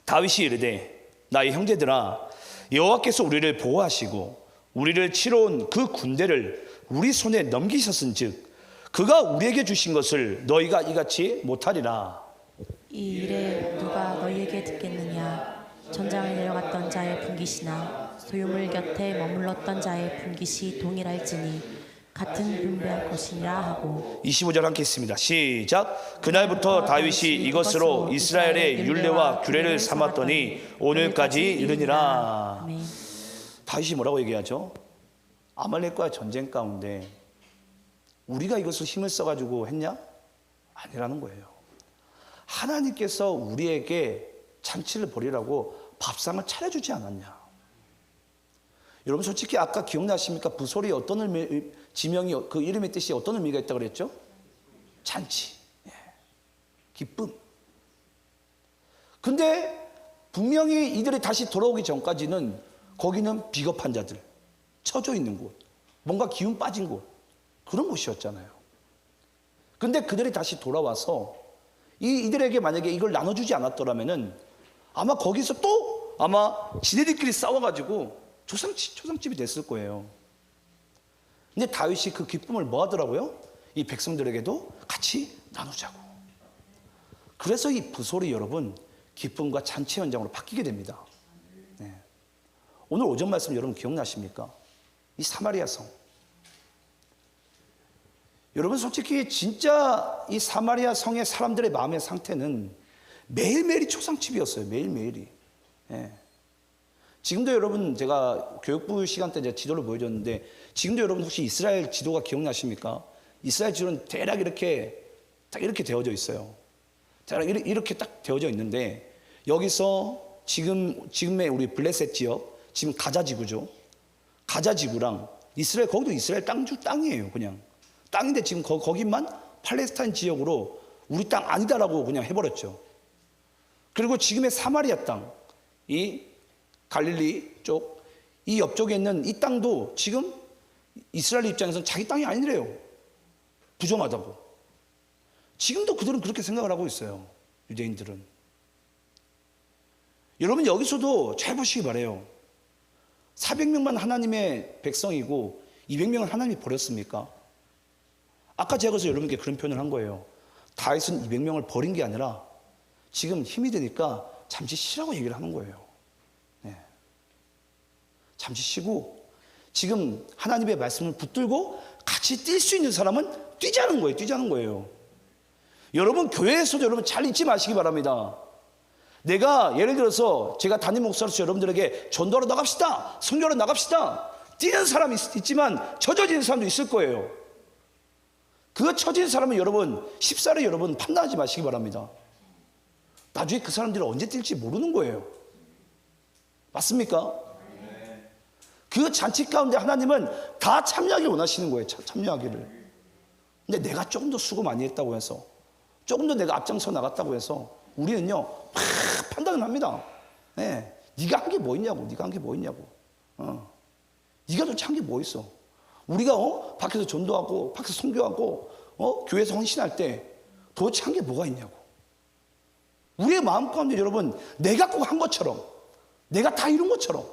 다윗이 이르되 나의 형제들아 여호와께서 우리를 보호하시고 우리를 치러 온 그 군대를 우리 손에 넘기셨은즉 그가 우리에게 주신 것을 너희가 이같이 못하리라. 이 일에 누가 너희에게 듣겠느냐. 전장을 내려갔던 자의 분깃이나 소유물 곁에 머물렀던 자의 분깃이 동일할지니 같은 분배할 것이니라 하고. 25절 함께 있습니다. 시작. 그날부터 다윗이 이것으로 이스라엘의 율례와 규례를 삼았더니 오늘까지 이르니라. 아멘. 다윗이 뭐라고 얘기하죠? 아말렉과 전쟁 가운데 우리가 이것을 힘을 써가지고 했냐? 아니라는 거예요. 하나님께서 우리에게 잔치를 벌이라고 밥상을 차려주지 않았냐? 여러분 솔직히 아까 기억나십니까? 부솔이 어떤 지명이 그 이름의 뜻이 어떤 의미가 있다고 그랬죠? 잔치, 기쁨. 근데 분명히 이들이 다시 돌아오기 전까지는 거기는 비겁한 자들, 처져 있는 곳, 뭔가 기운 빠진 곳, 그런 곳이었잖아요. 근데 그들이 다시 돌아와서 이들에게 만약에 이걸 나눠주지 않았더라면은 아마 거기서 또 아마 지네들끼리 싸워가지고 초상집이 됐을 거예요. 근데 다윗이 그 기쁨을 뭐 하더라고요? 이 백성들에게도 같이 나누자고. 그래서 이 부솔이 여러분 기쁨과 잔치 현장으로 바뀌게 됩니다. 네. 오늘 오전 말씀 여러분 기억나십니까? 이 사마리아 성. 여러분 솔직히 진짜 이 사마리아 성의 사람들의 마음의 상태는 매일매일이 초상집이었어요. 매일매일이. 예. 지금도 여러분 제가 교육부 시간 때 제가 지도를 보여줬는데 지금도 여러분 혹시 이스라엘 지도가 기억나십니까? 이스라엘 지도는 대략 이렇게 딱 이렇게 되어져 있어요. 대략 이렇게 딱 되어져 있는데 여기서 지금의 우리 블레셋 지역 지금 가자 지구죠. 가자 지구랑 이스라엘 거기도 이스라엘 땅이에요. 그냥 땅인데 지금 거기만 팔레스타인 지역으로 우리 땅 아니다라고 그냥 해버렸죠. 그리고 지금의 사마리아 땅, 이 갈릴리 쪽, 이 옆쪽에 있는 이 땅도 지금 이스라엘 입장에서는 자기 땅이 아니래요. 부정하다고. 지금도 그들은 그렇게 생각을 하고 있어요. 유대인들은. 여러분 여기서도 잘 보시기 바라요. 400명만 하나님의 백성이고 200명은 하나님이 버렸습니까? 아까 제가 그래서 여러분께 그런 표현을 한 거예요. 다윗은 200명을 버린 게 아니라 지금 힘이 드니까 잠시 쉬라고 얘기를 하는 거예요. 네. 잠시 쉬고 지금 하나님의 말씀을 붙들고 같이 뛸 수 있는 사람은 뛰자는 거예요. 뛰자는 거예요. 여러분 교회에서도 여러분 잘 잊지 마시기 바랍니다. 내가 예를 들어서 제가 담임 목사로서 여러분들에게 전도하러 나갑시다. 선교하러 나갑시다. 뛰는 사람이 있지만 젖어지는 사람도 있을 거예요. 그 처진 사람은 여러분 쉽사리 여러분 판단하지 마시기 바랍니다. 나중에 그 사람들이 언제 뛸지 모르는 거예요. 맞습니까? 그 잔치 가운데 하나님은 다 참여하기 원하시는 거예요. 참여하기를. 근데 내가 조금 더 수고 많이 했다고 해서 조금 더 내가 앞장서 나갔다고 해서 우리는요 막 판단을 합니다. 네. 네가 한 게 뭐 있냐고. 네가 한 게 뭐 있냐고. 네가 도대체 한 게 뭐 있어. 우리가 밖에서 전도하고 밖에서 선교하고 교회에서 헌신할 때 도대체 한 게 뭐가 있냐고. 우리의 마음 가운데 여러분 내가 꼭 한 것처럼 내가 다 이룬 것처럼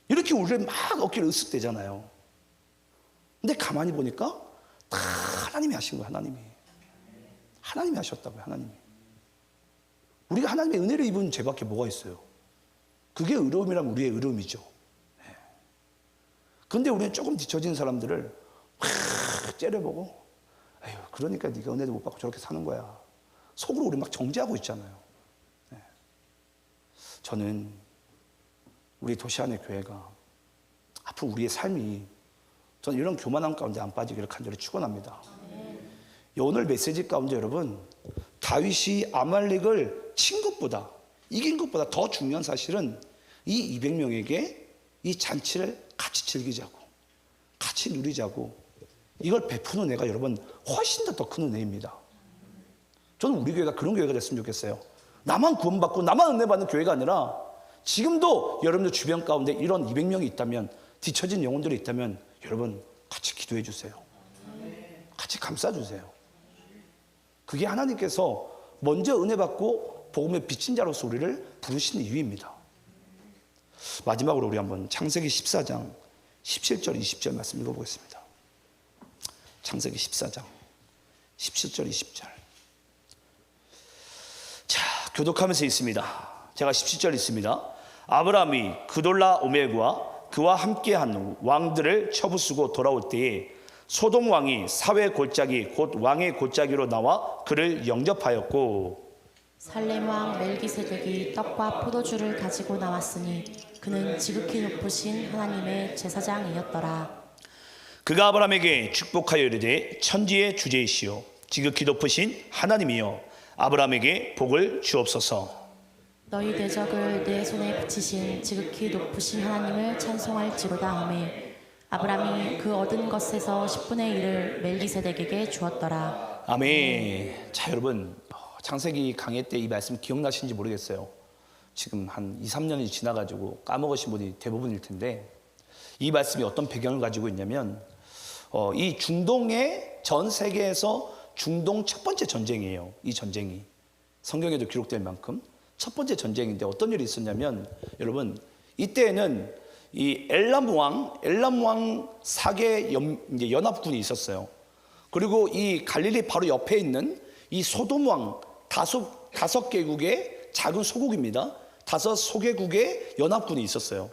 이렇게 우리를 막 어깨를 으쓱대잖아요. 근데 가만히 보니까 다 하나님이 하신 거예요. 하나님이 하셨다고요. 하나님이. 우리가 하나님의 은혜를 입은 죄밖에 뭐가 있어요. 그게 의로움이란 우리의 의로움이죠. 그런데 우리는 조금 뒤처진 사람들을 확 째려보고 에휴 그러니까 네가 은혜도 못 받고 저렇게 사는 거야. 속으로 우리 막 정죄하고 있잖아요. 네. 저는 우리 도시 안의 교회가 앞으로 우리의 삶이 저는 이런 교만함 가운데 안 빠지기를 간절히 축원합니다. 오늘 메시지 가운데 여러분 다윗이 아말렉을 친 것보다 이긴 것보다 더 중요한 사실은 이 200명에게 이 잔치를 같이 즐기자고 같이 누리자고 이걸 베푸는 은혜가 여러분 훨씬 더 큰 은혜입니다. 저는 우리 교회가 그런 교회가 됐으면 좋겠어요. 나만 구원받고 나만 은혜 받는 교회가 아니라 지금도 여러분들 주변 가운데 이런 200명이 있다면 뒤처진 영혼들이 있다면 여러분 같이 기도해 주세요. 같이 감싸 주세요. 그게 하나님께서 먼저 은혜 받고 복음의 빚진 자로서 우리를 부르시는 이유입니다. 마지막으로 우리 한번 창세기 14장 17절 20절 말씀 읽어보겠습니다. 창세기 14장 17절 20절. 자, 교독하면서 있습니다. 제가 17절 있습니다. 아브라함이 그돌라 오멜과 그와 함께한 왕들을 처부수고 돌아올 때에 소돔 왕이 사회 골짜기 곧 왕의 골짜기로 나와 그를 영접하였고 살렘 왕 멜기세덱이 떡과 포도주를 가지고 나왔으니 그는 지극히 높으신 하나님의 제사장이었더라. 그가 아브라함에게 축복하여 이르되 천지의 주제이시오 지극히 높으신 하나님이여 아브라함에게 복을 주옵소서. 너희 대적을 내 손에 붙이신 지극히 높으신 하나님을 찬송할지로다 하매 아브라함이 그 얻은 것에서 10분의 1을 멜기세덱에게 주었더라. 아멘. 자 여러분 창세기 강의 때 이 말씀 기억나시는지 모르겠어요. 지금 한 2, 3년이 지나가지고 까먹으신 분이 대부분일 텐데 이 말씀이 어떤 배경을 가지고 있냐면 이 중동의 전 세계에서 중동 첫 번째 전쟁이에요. 이 전쟁이 성경에도 기록될 만큼 첫 번째 전쟁인데 어떤 일이 있었냐면, 여러분 이때에는 이 엘람 왕 사개 연합군이 있었어요. 그리고 이 갈릴리 바로 옆에 있는 이 소돔 왕 다섯 개국의 작은 소국입니다. 다섯 소개국의 연합군이 있었어요.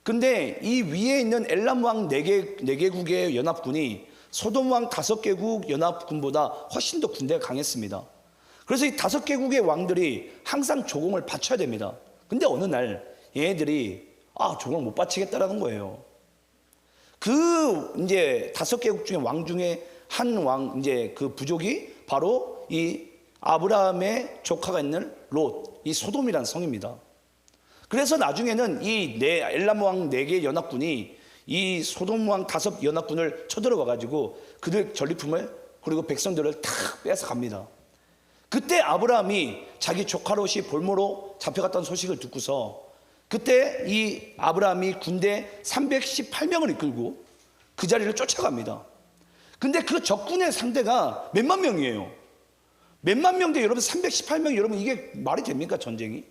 근데 이 위에 있는 엘람 왕 네 개국의 연합군이 소돔 왕 5개국 연합군보다 훨씬 더 군대가 강했습니다. 그래서 이 5개국의 왕들이 항상 조공을 바쳐야 됩니다. 근데 어느 날 얘네들이 조공을 못 바치겠다라는 거예요. 그 이제 5개국 중에 왕 중에 한 왕, 이제 그 부족이 바로 이 아브라함의 조카가 있는 롯, 이 소돔이라는 성입니다. 그래서 나중에는 이 엘람 왕 4개 연합군이 이 소돔 왕 5 연합군을 쳐들어와 가지고 그들 전리품을 그리고 백성들을 다 뺏어 갑니다. 그때 아브라함이 자기 조카 롯이 볼모로 잡혀갔다는 소식을 듣고서 그때 이 아브라함이 군대 318명을 이끌고 그 자리를 쫓아갑니다. 근데 그 적군의 상대가 몇만 명이에요. 몇만 명인데 여러분 318명, 여러분 이게 말이 됩니까, 전쟁이?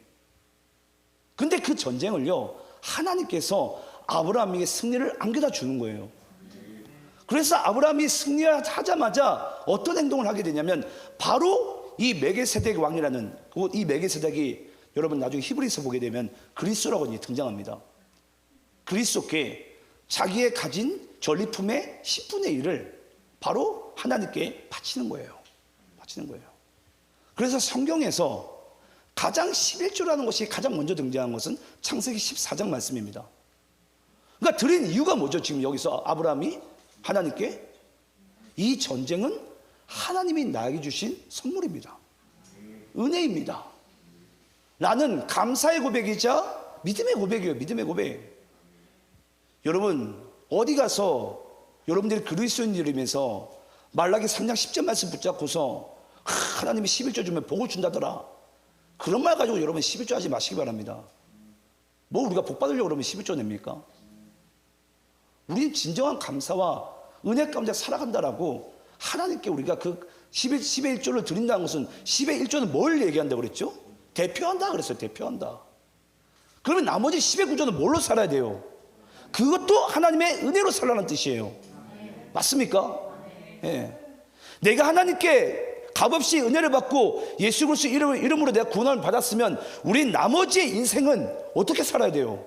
근데 그 전쟁을요, 하나님께서 아브라함에게 승리를 안겨다 주는 거예요. 그래서 아브라함이 승리하자마자 어떤 행동을 하게 되냐면, 바로 이 멜기세덱 왕이라는 이 멜기세덱이 여러분 나중에 히브리서 보게 되면 그리스도라고 등장합니다. 그리스도께 자기의 가진 전리품의 10분의 1을 바로 하나님께 바치는 거예요. 바치는 거예요. 그래서 성경에서 가장 11조라는 것이 가장 먼저 등장한 것은 창세기 14장 말씀입니다. 그러니까 드린 이유가 뭐죠? 지금 여기서 아브라함이 하나님께, 이 전쟁은 하나님이 나에게 주신 선물입니다. 은혜입니다. 나는 감사의 고백이자 믿음의 고백이에요. 믿음의 고백. 여러분 어디 가서 여러분들이 그리스도인들이면서 말라기 3장 10절 말씀 붙잡고서 하나님이 11조 주면 복을 준다더라, 그런 말 가지고 여러분 11조 하지 마시기 바랍니다. 뭐 우리가 복 받으려고 그러면 11조 냅니까? 우리는 진정한 감사와 은혜 가운데 살아간다라고 하나님께 우리가 그 10의 1조를 드린다는 것은, 10의 1조는 뭘 얘기한다고 그랬죠? 대표한다 그랬어요. 대표한다. 그러면 나머지 10의 9조는 뭘로 살아야 돼요? 그것도 하나님의 은혜로 살라는 뜻이에요. 맞습니까? 예. 내가 하나님께 값없이 은혜를 받고 예수 그리스도 이름으로 내가 구원을 받았으면 우리 나머지의 인생은 어떻게 살아야 돼요?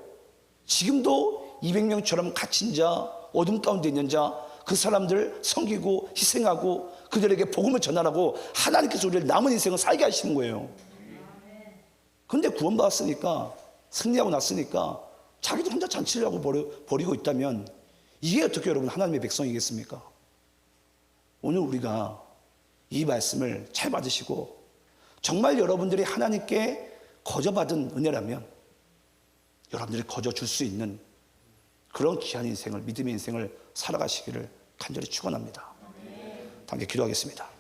지금도 200명처럼 갇힌 자, 어둠 가운데 있는 자, 그 사람들 섬기고 희생하고 그들에게 복음을 전하라고 하나님께서 우리를 남은 인생을 살게 하시는 거예요. 근데 구원받았으니까, 승리하고 났으니까 자기도 혼자 잔치를 하고 버리고 있다면 이게 어떻게 여러분 하나님의 백성이겠습니까? 오늘 우리가 이 말씀을 잘 받으시고 정말 여러분들이 하나님께 거저받은 은혜라면 여러분들이 거저 줄 수 있는 그런 귀한 인생을, 믿음의 인생을 살아가시기를 간절히 축원합니다. 함께 기도하겠습니다.